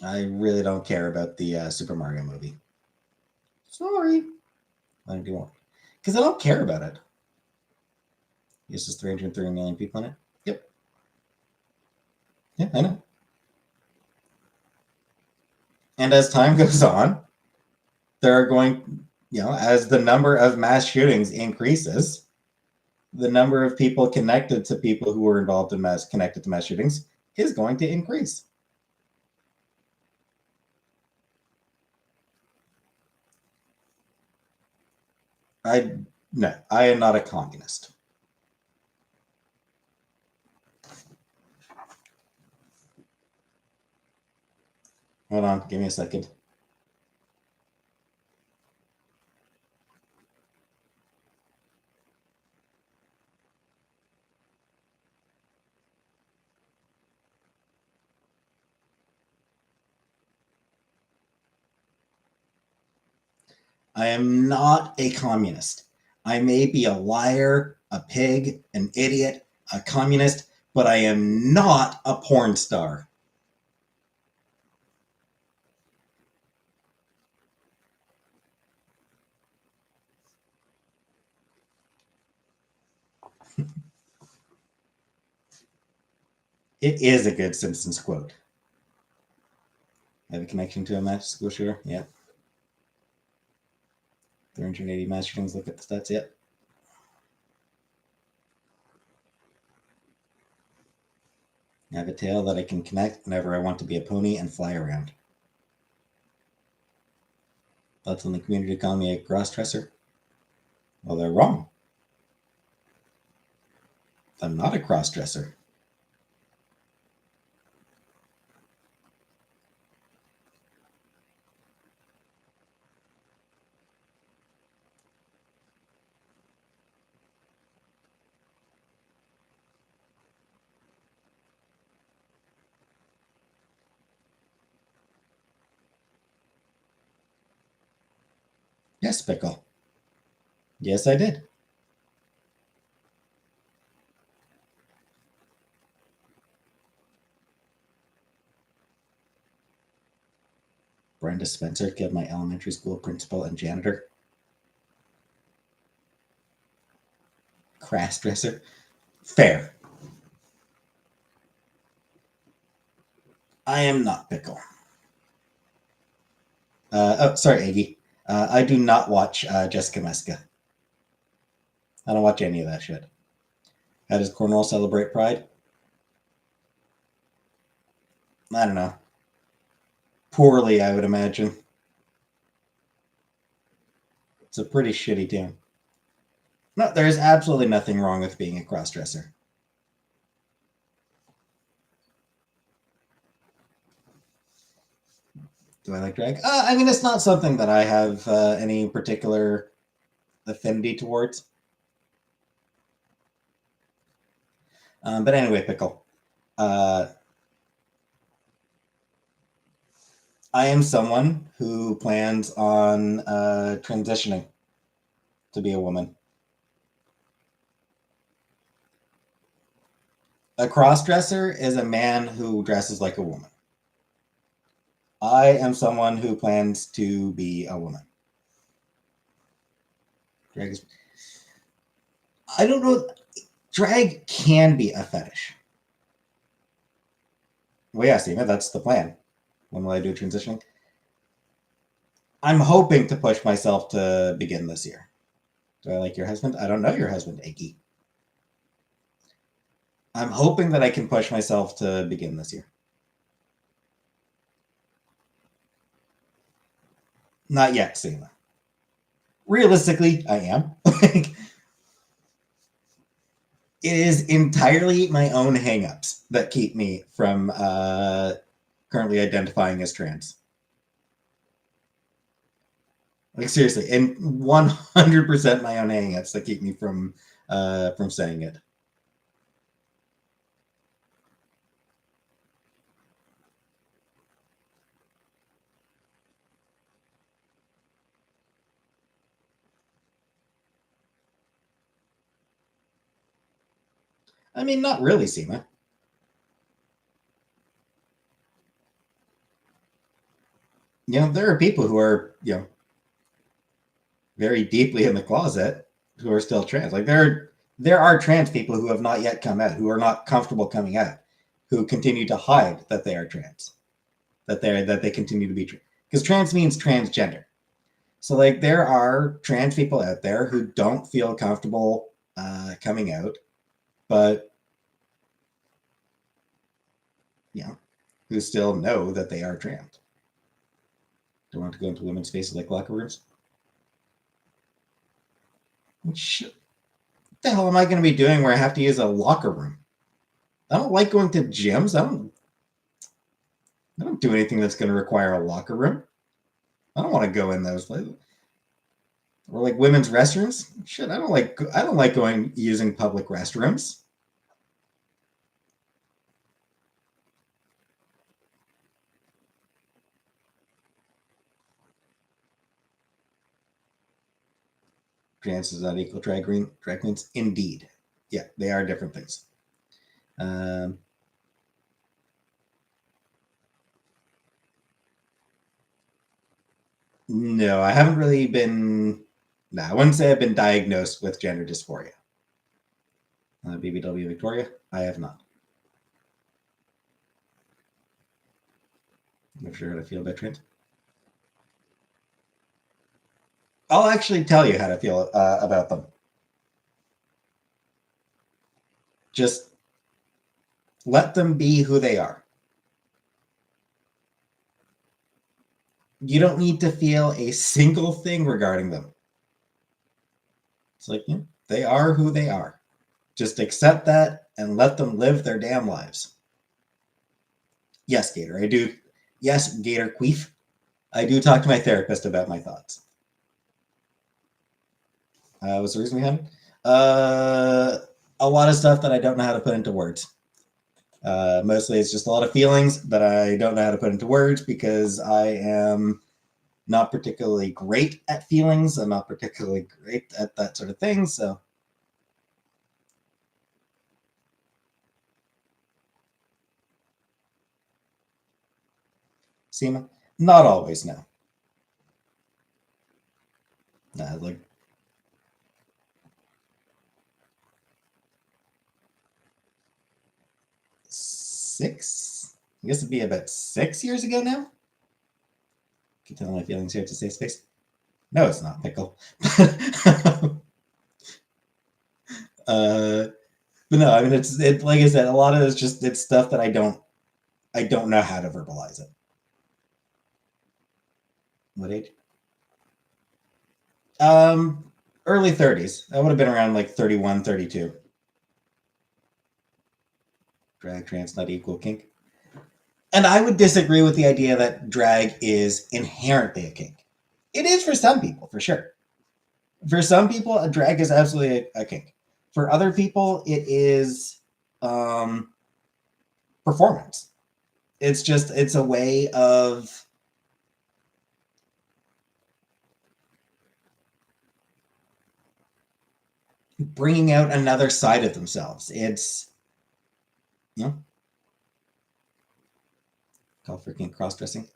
I really don't care about the Super Mario movie. Sorry. I do want. Because I don't care about it. Yes, there's 330 million people in it. Yep. Yeah, I know. And as time goes on, there are going, as the number of mass shootings increases, the number of people connected to people who were involved in connected to mass shootings is going to increase. No, I am not a communist. Hold on, give me a second. I am not a communist. I may be a liar, a pig, an idiot, a communist, but I am not a porn star. It is a good Simpsons quote. I have a connection to a mass school shooter. Yep. 380 mass shootings. Look at the stats. Yep. I have a tail that I can connect whenever I want to be a pony and fly around. Thoughts on the community calling me a cross-dresser? Well, they're wrong. I'm not a cross-dresser. Yes, Pickle. Yes, I did. Brenda Spencer killed my elementary school principal and janitor. Cross-dresser. Fair. I am not Pickle. Sorry, Aggie. I do not watch Jessica Meska. I don't watch any of that shit. How does Cornwall celebrate Pride? I don't know. Poorly, I would imagine. It's a pretty shitty town. No, there is absolutely nothing wrong with being a crossdresser. Do I like drag? I mean, it's not something that I have any particular affinity towards. But anyway, Pickle. I am someone who plans on transitioning to be a woman. A crossdresser is a man who dresses like a woman. I am someone who plans to be a woman. Drag is, I don't know. Drag can be a fetish. Well, yeah, Steven, that's the plan. When will I do transitioning? I'm hoping to push myself to begin this year. Do I like your husband? I don't know your husband, Iggy. I'm hoping that I can push myself to begin this year. Not yet, Seema. Realistically, I am. It is entirely my own hangups that keep me from currently identifying as trans. Like seriously, and 100% my own hangups that keep me from saying it. I mean, not really, Seema. You know, there are people who are, you know, very deeply in the closet who are still trans. Like there are trans people who have not yet come out, who are not comfortable coming out, who continue to hide that they are trans, that they continue to be trans. Because trans means transgender. So like there are trans people out there who don't feel comfortable coming out, but you know, who still know that they are trans. Don't want to go into women's spaces like locker rooms. What the hell am I going to be doing where I have to use a locker room? I don't like going to gyms. I don't do anything that's going to require a locker room. I don't want to go in those places. Or like women's restrooms. Shit, I don't like going using public restrooms. Trans is not equal drag queens. Indeed. Yeah, they are different things. No, I haven't really been. No, I wouldn't say I've been diagnosed with gender dysphoria. BBW Victoria, I have not. I'm not sure how to feel about trans. I'll actually tell you how to feel about them. Just let them be who they are. You don't need to feel a single thing regarding them. It's like, yeah, they are who they are. Just accept that and let them live their damn lives. Yes, Gator, I do. Yes, Gator Queef. I do talk to my therapist about my thoughts. What's the reason behind it? A lot of stuff that I don't know how to put into words. Mostly it's just a lot of feelings that I don't know how to put into words because I am not particularly great at feelings. I'm not particularly great at that sort of thing. So, Seema, not always, no. Like six, I guess it'd be about 6 years ago now. Can tell my feelings here. It's a safe space. No, it's not, Pickle. But no, I mean it's like I said, a lot of it's just it's stuff that I don't know how to verbalize it. What age? Early 30s. I would have been around like 31, 32. Drag trans not equal kink. And I would disagree with the idea that drag is inherently a kink. It is for some people, for sure. For some people, a drag is absolutely a kink. For other people, it is performance. It's a way of bringing out another side of themselves. It's, you know, call freaking cross dressing.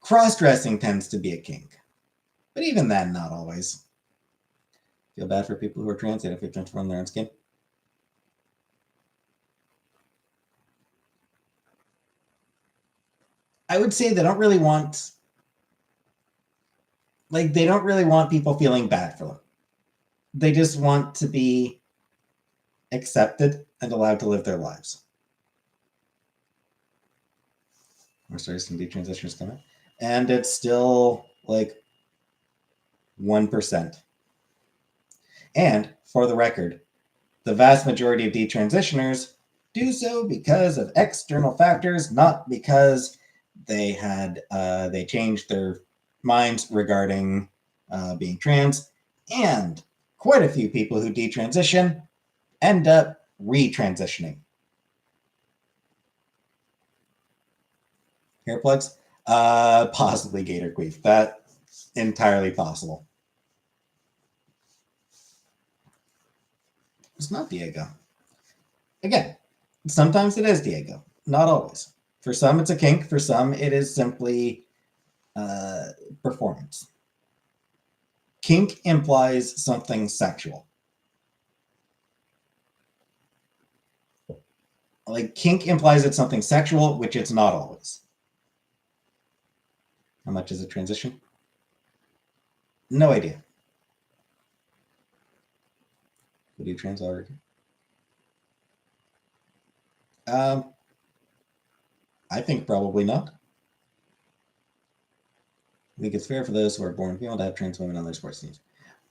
Cross dressing tends to be a kink, but even then, not always. Feel bad for people who are trans and if they transform their own skin. I would say they don't really want, like, they don't really want people feeling bad for them. They just want to be accepted and allowed to live their lives. We're starting some detransitioners coming, and it's still like 1%. And for the record, the vast majority of detransitioners do so because of external factors, not because they changed their minds regarding being trans. And quite a few people who detransition end up retransitioning. Hair plugs? Possibly Gator Queef. That's entirely possible. It's not Diego. Again, sometimes it is Diego. Not always. For some, it's a kink. For some, it is simply performance. Kink implies something sexual. Like, kink implies it's something sexual, which it's not always. How much is a transition? No idea. What do you trans already? I think probably not. I think it's fair for those who are born female to have trans women on their sports teams.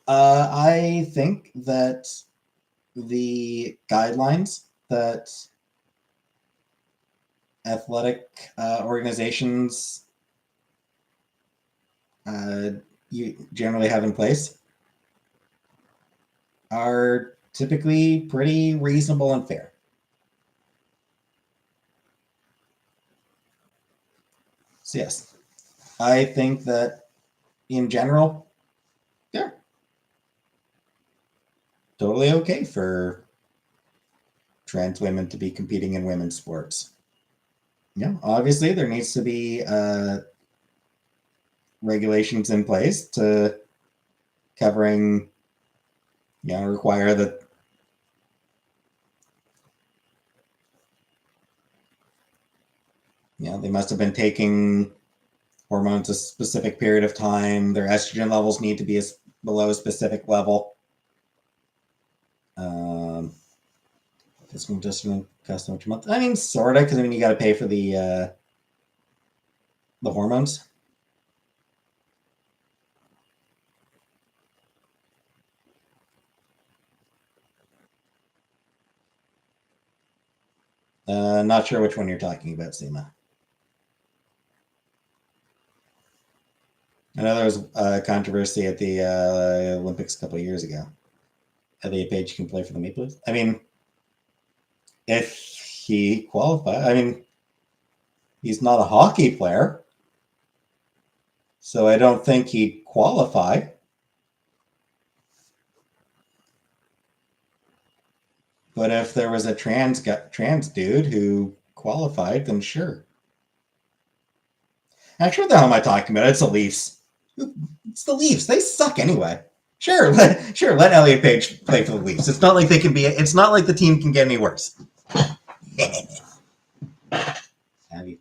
I think that the guidelines that athletic organizations you generally have in place are typically pretty reasonable and fair. So yes, I think that in general, yeah, totally okay for trans women to be competing in women's sports. Yeah, obviously there needs to be regulations in place to covering, require that they must have been taking hormones a specific period of time. Their estrogen levels need to be below a specific level. Physical adjustment cost how much a month? I mean, sorta, because you got to pay for the hormones. Not sure which one you're talking about, Seema. I know there was a controversy at the Olympics a couple of years ago. Elliot Page can play for the Maple Leafs. I mean, if he qualified, I mean, he's not a hockey player, so I don't think he'd qualify. But if there was a trans dude who qualified, then sure. Actually, what the hell am I talking about? It's the Leafs. It's the Leafs. They suck anyway. Sure, let Elliot Page play for the Leafs. It's not like they can be. It's not like the team can get any worse.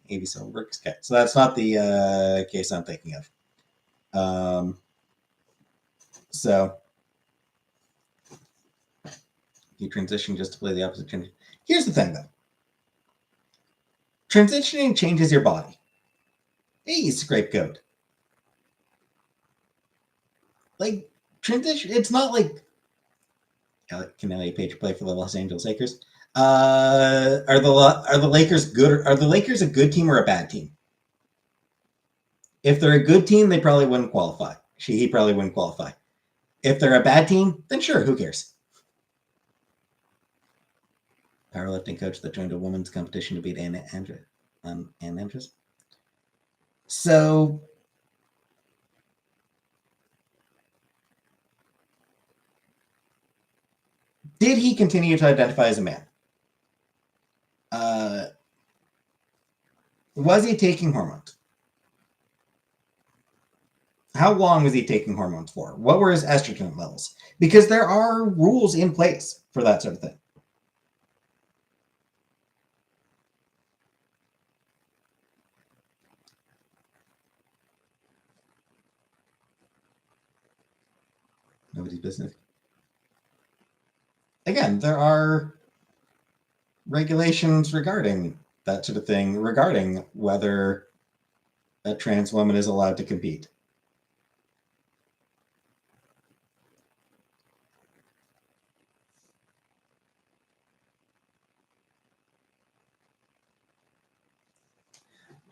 Maybe so works. Okay, so that's not the case I'm thinking of. So you transition just to play the opposite gender. Here's the thing, though. Transitioning changes your body. Hey, scrape goat. Like, transition, it's not like can Elliot Page play for the Los Angeles Lakers? Are the Lakers good? Are the Lakers a good team or a bad team? If they're a good team, they probably wouldn't qualify. He probably wouldn't qualify. If they're a bad team, then sure, who cares? Powerlifting coach that joined a women's competition to beat Ann Andrews. So did he continue to identify as a man? Was he taking hormones? How long was he taking hormones for? What were his estrogen levels? Because there are rules in place for that sort of thing. Nobody's business. Again, there are regulations regarding that sort of thing, regarding whether a trans woman is allowed to compete.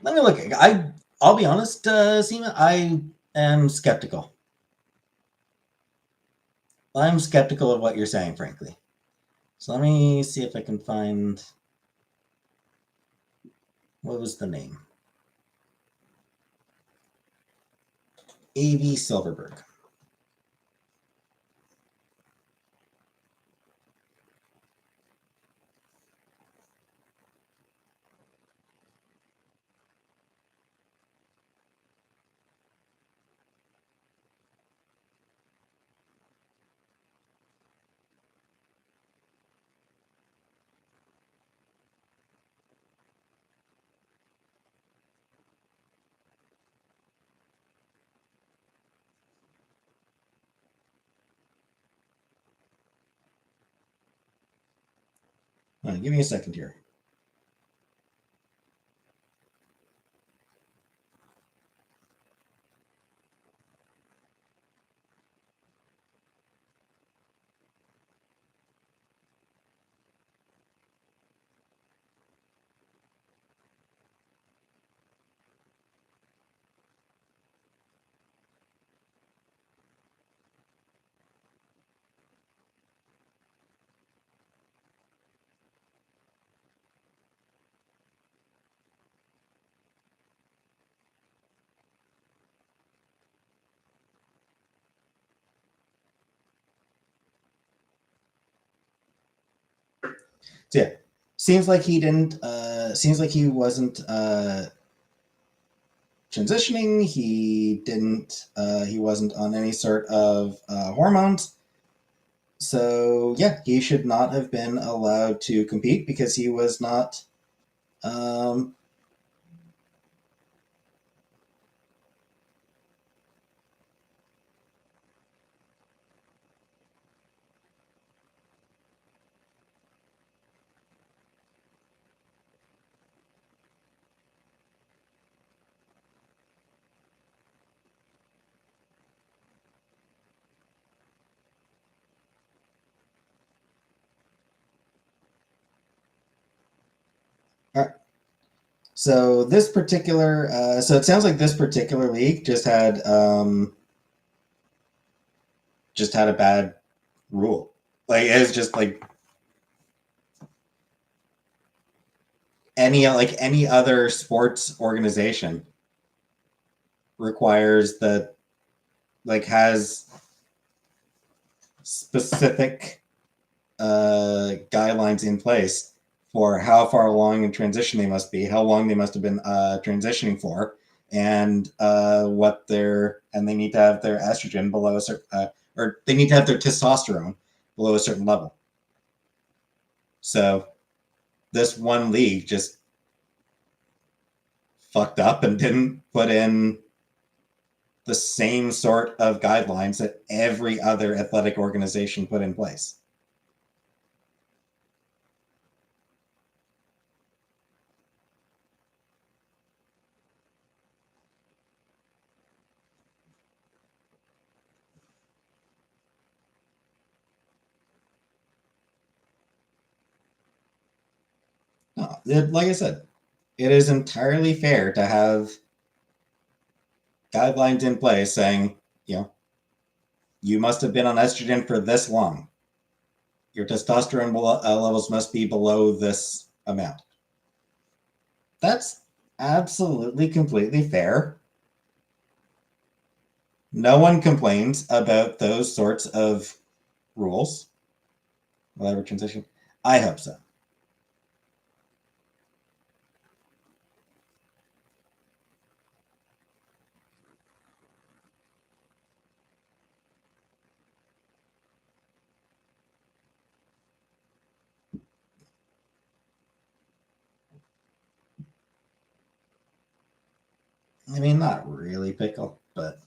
Let me look. I'll be honest, Seema, I am skeptical. I'm skeptical of what you're saying, frankly. So let me see if I can find. What was the name? A.V. Silverberg. Give me a second here. So yeah, seems like he didn't. Seems like he wasn't transitioning. He didn't. He wasn't on any sort of hormones. So yeah, he should not have been allowed to compete because he was not. Um, so this particular. So it sounds like this particular league just had a bad rule. Like it's just like any other sports organization requires that has specific guidelines in place for how far along in transition they must be, how long they must have been transitioning for, and they need to have their estrogen below a certain, or they need to have their testosterone below a certain level. So this one league just fucked up and didn't put in the same sort of guidelines that every other athletic organization put in place. like I said, it is entirely fair to have guidelines in place saying, you know, you must have been on estrogen for this long. Your testosterone levels must be below this amount. That's absolutely completely fair. No one complains about those sorts of rules. Will I ever transition? I hope so. I mean, not really pickle, but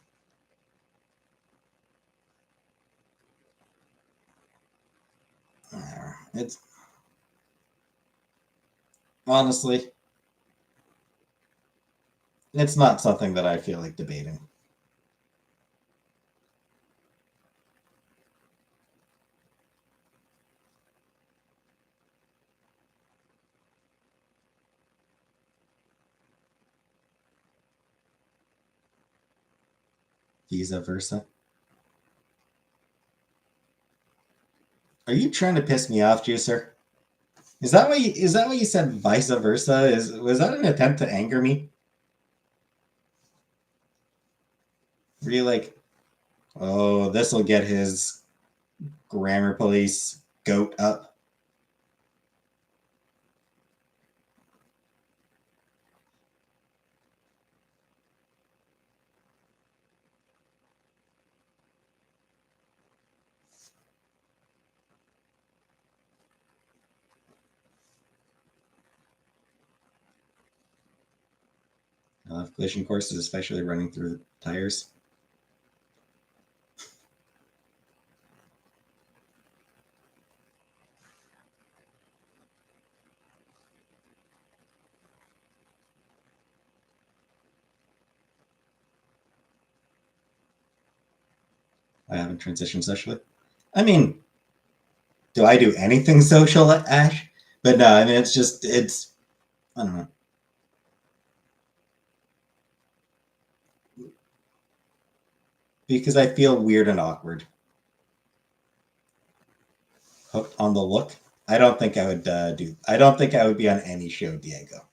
it's honestly, it's not something that I feel like debating. Vice versa. Are you trying to piss me off, Juicer? Is that what you said? Vice versa? Was that an attempt to anger me? Were you like, oh, this will get his grammar police goat up? I love collision courses, especially running through the tires. I haven't transitioned socially. I mean, do I do anything social, Ash? But no, I mean, I don't know. Because I feel weird and awkward. Hooked on the look. I don't think I would I don't think I would be on any show, Diego.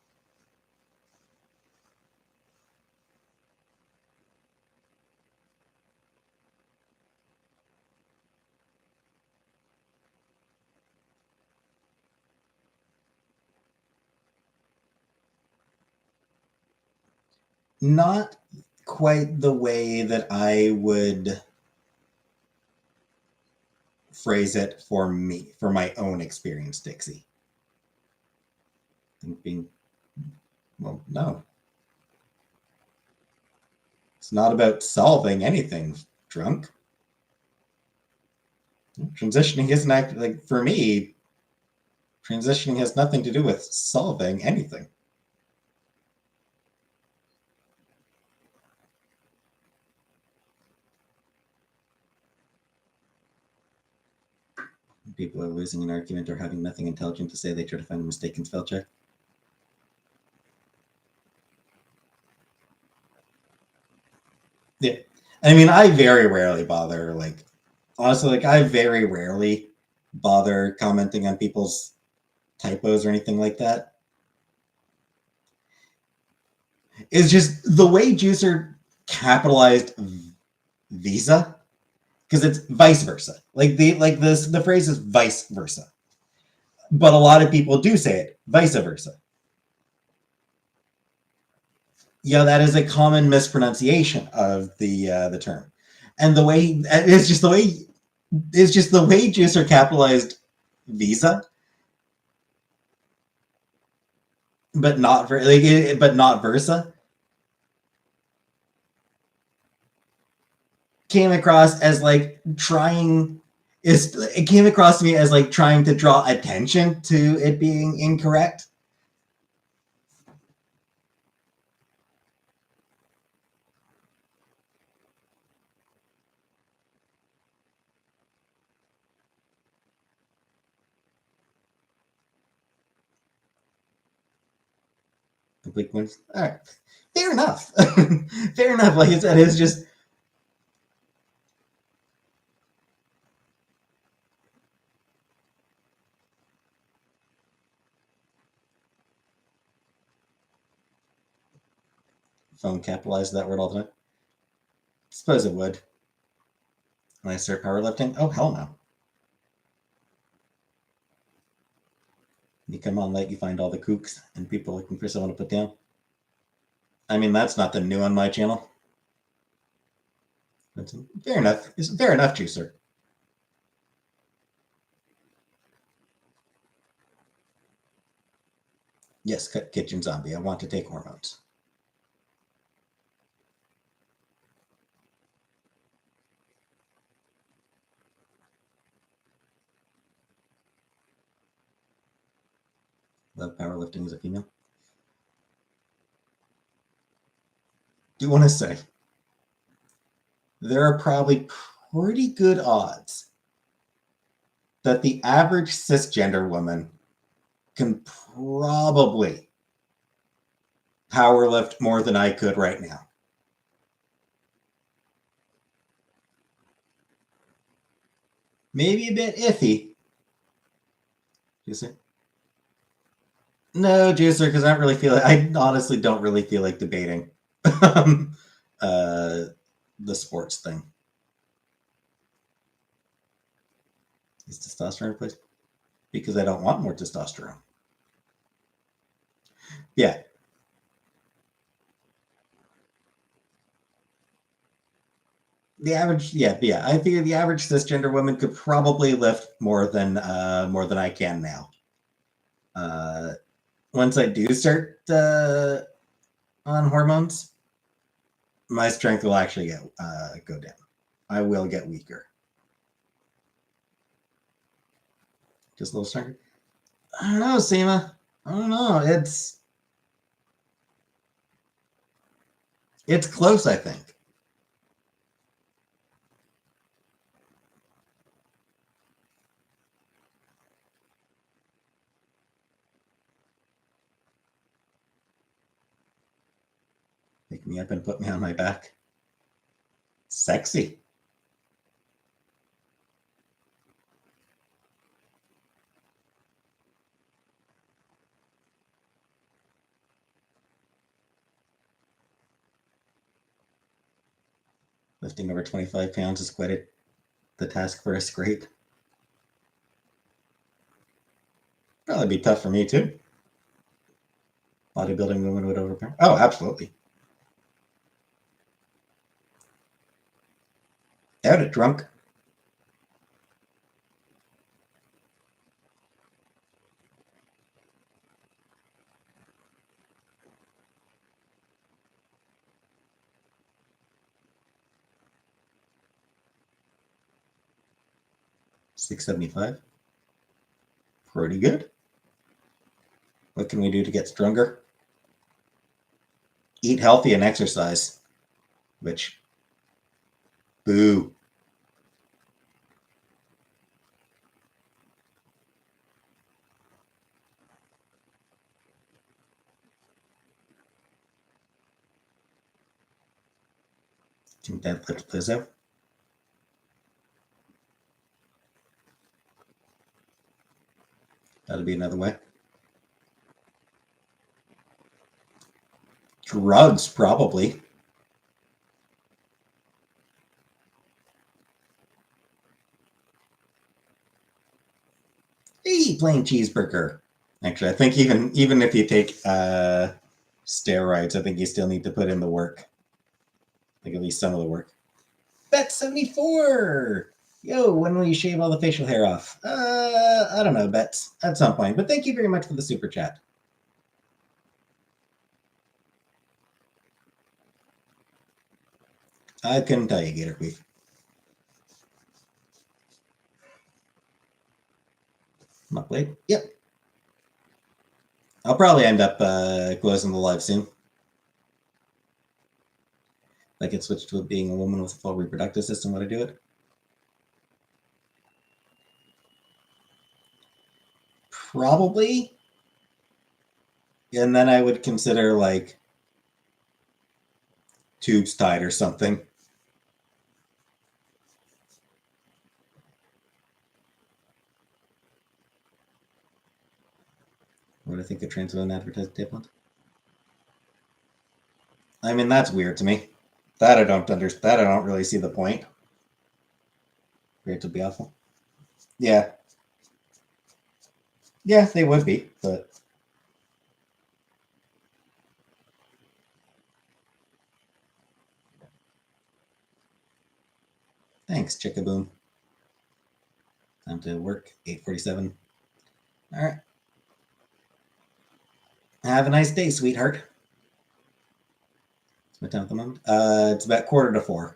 Not quite the way that I would phrase it for me, for my own experience, Dixie. Being, well, no, it's not about solving anything, drunk. Transitioning isn't actually, like, for me, transitioning has nothing to do with solving anything. People are losing an argument or having nothing intelligent to say, they try to find a mistake in spell check. Yeah. I mean, I very rarely bother, like, honestly, like, I very rarely bother commenting on people's typos or anything like that. It's just the way Juicer capitalized Visa, because it's vice versa. The phrase is vice versa. But a lot of people do say it vice versa. Yeah, that is a common mispronunciation of the term. And the way it's just the way Juicer capitalized Visa, but not but not versa, came across as like trying is it came across to me as like trying to draw attention to it being incorrect. Complete points. All right. Fair enough. Fair enough. Like I said, it's just. Phone capitalized that word all the time. Suppose it would. When I start powerlifting? Oh, hell no. You come on late, you find all the kooks and people looking for someone to put down. I mean, that's nothing new on my channel. That's fair enough. It's fair enough, Juicer. Yes, kitchen zombie. I want to take hormones. Love powerlifting as a female. Do want to say there are probably pretty good odds that the average cisgender woman can probably powerlift more than I could right now. Maybe a bit iffy. Juicer? No, Juicer, because I don't really feel. I honestly don't really feel like debating the sports thing. Is testosterone replaced? Because I don't want more testosterone. Yeah. The average, yeah. I figure the average cisgender woman could probably lift more than I can now. Once I do start on hormones, my strength will actually go down. I will get weaker. Just a little stronger. I don't know, Seema. I don't know. It's close, I think. Pick me up and put me on my back. Sexy. Lifting over 25 pounds is quite the task for a scrape. Probably be tough for me too. Bodybuilding women would overpower. Oh, absolutely. Out it, drunk. $675. Pretty good. What can we do to get stronger? Eat healthy and exercise. Which, boo. Can deadlift Lizzo? That'll be another way. Drugs, probably. Hey, plain cheeseburger. Actually, I think even if you take steroids, I think you still need to put in the work. Like at least some of the work. Bet74! Yo, when will you shave all the facial hair off? I don't know, Bets. At some point. But thank you very much for the super chat. I couldn't tell you, Gator Queef. I'm up late? Yep. I'll probably end up closing the live soon. I can switch to being a woman with a full reproductive system. Would I do it? Probably. And then I would consider like tubes tied or something. What do I think of trans women advertising tampons? I mean, that's weird to me. That I don't understand. That I don't really see the point. Weird to be awful. Yeah, yeah, they would be, but thanks, Chickaboom. Time to work. 8:47. All right. Have a nice day, sweetheart. It's my time at the moment. It's about 3:45.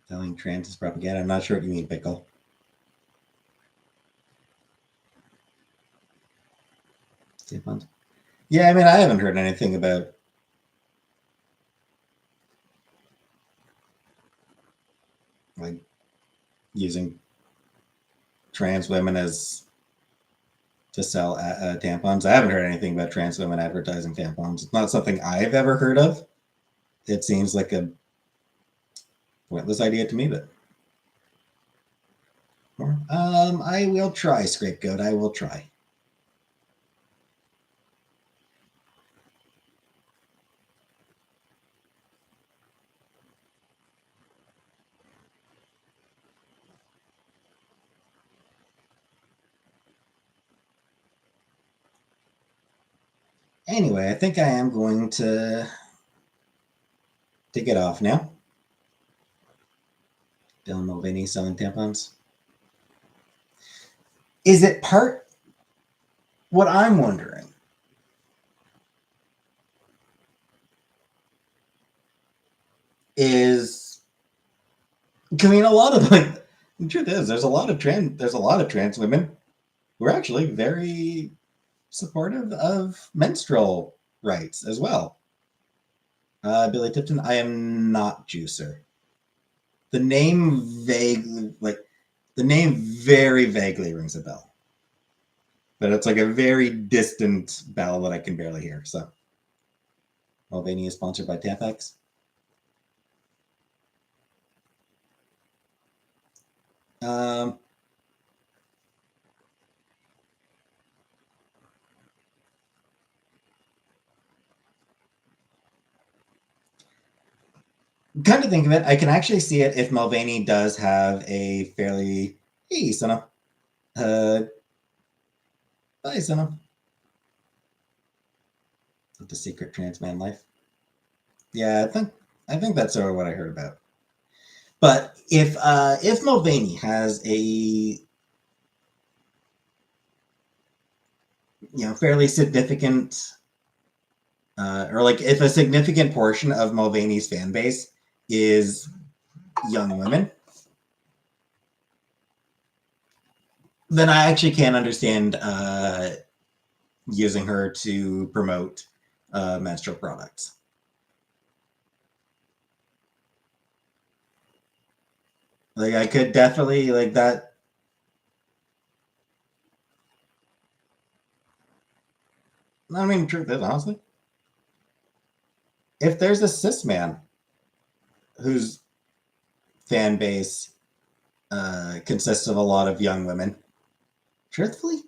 Telling trans is propaganda. I'm not sure what you mean, Pickle. Tampons. Yeah, I mean, I haven't heard anything about like using trans women as to sell tampons. I haven't heard anything about trans women advertising tampons. It's not something I've ever heard of. It seems like a pointless idea to me, but I will try, Scapegoat. I will try. Anyway, I think I am going to get off now. Dylan Mulvaney selling tampons. Is it part? What I'm wondering is, I mean, a lot of like the truth is, there's a lot of trans women who are actually very supportive of menstrual rights as well. Billy Tipton, I am not juicer. The name vaguely, like the name, very vaguely rings a bell, but it's like a very distant bell that I can barely hear. So, Mulvaney is sponsored by Tampax. Um, Come to think of it, I can actually see it if Mulvaney does have a fairly, hey, Senna. Bye, Senna. The secret trans man life. Yeah, I think that's sort of what I heard about. But if Mulvaney has a fairly significant or like if a significant portion of Mulvaney's fan base is young women, then I actually can understand using her to promote menstrual products. Like I could definitely like that. I mean, truth is, honestly, if there's a cis man whose fan base consists of a lot of young women, truthfully,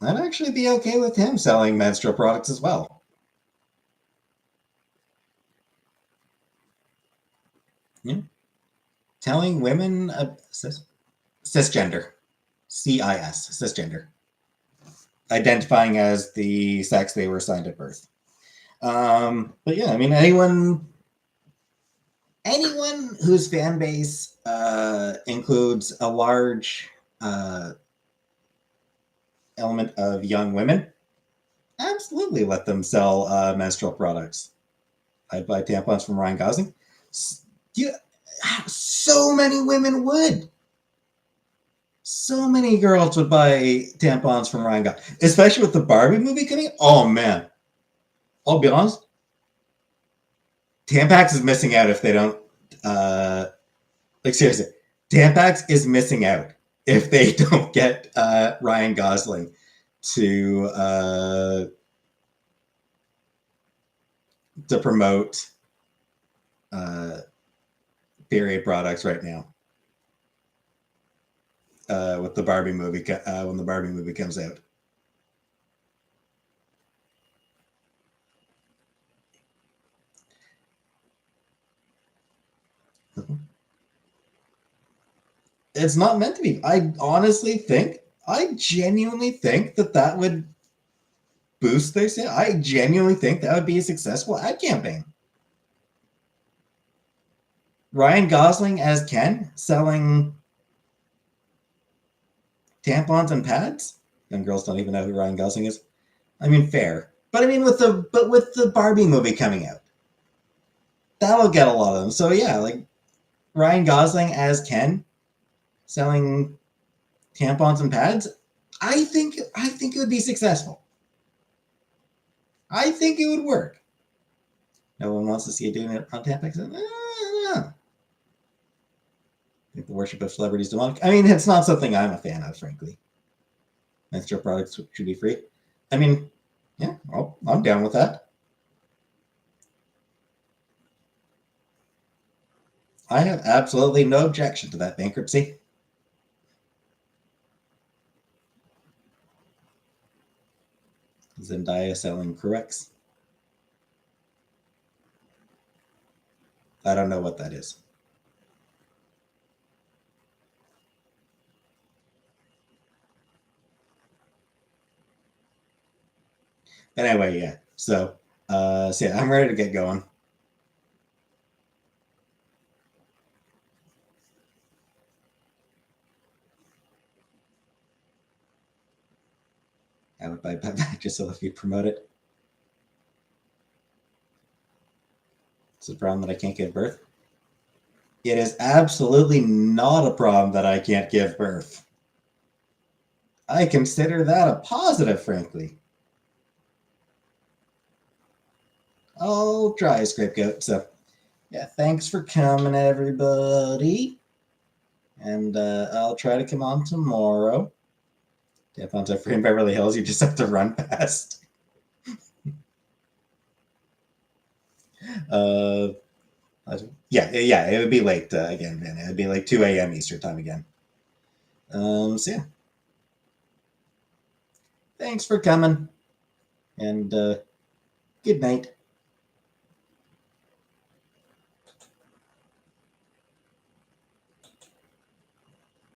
I'd actually be okay with him selling menstrual products as well. Yeah. Telling women cisgender, cisgender, identifying as the sex they were assigned at birth. But yeah, I mean, anyone whose fan base includes a large element of young women, absolutely let them sell menstrual products. I'd buy tampons from Ryan Gosling. You, so many women would. So many girls would buy tampons from Ryan Gosling, especially with the Barbie movie coming. Oh man, I'll be honest. Tampax is missing out if they don't. Like seriously, Tampax is missing out if they don't get Ryan Gosling to promote period products right now. With the Barbie movie, when the Barbie movie comes out. It's not meant to be. I genuinely think that would boost their sales. I genuinely think that would be a successful ad campaign. Ryan Gosling as Ken selling tampons and pads. Young girls don't even know who Ryan Gosling is. I mean, fair, but I mean, with the Barbie movie coming out, that'll get a lot of them. So yeah, like Ryan Gosling as Ken selling tampons and pads. I think it would be successful. I think it would work. No one wants to see you doing it on Tampax. I think the worship of celebrities is demonic. I mean, it's not something I'm a fan of, frankly. Menstrual products should be free. I mean, yeah, well, I'm down with that. I have absolutely no objection to that bankruptcy. Zendaya selling Cruex. I don't know what that is. But anyway, yeah. So yeah, I'm ready to get going. I would buy just so if you promote it. It's a problem that I can't give birth. It is absolutely not a problem that I can't give birth. I consider that a positive, frankly. I'll try a scapegoat. So, yeah, thanks for coming, everybody. And I'll try to come on tomorrow. Tampons are free in Beverly Hills. You just have to run past. Yeah, it would be late again, man. It would be like 2 a.m. Eastern time again. So yeah. Thanks for coming. And good night.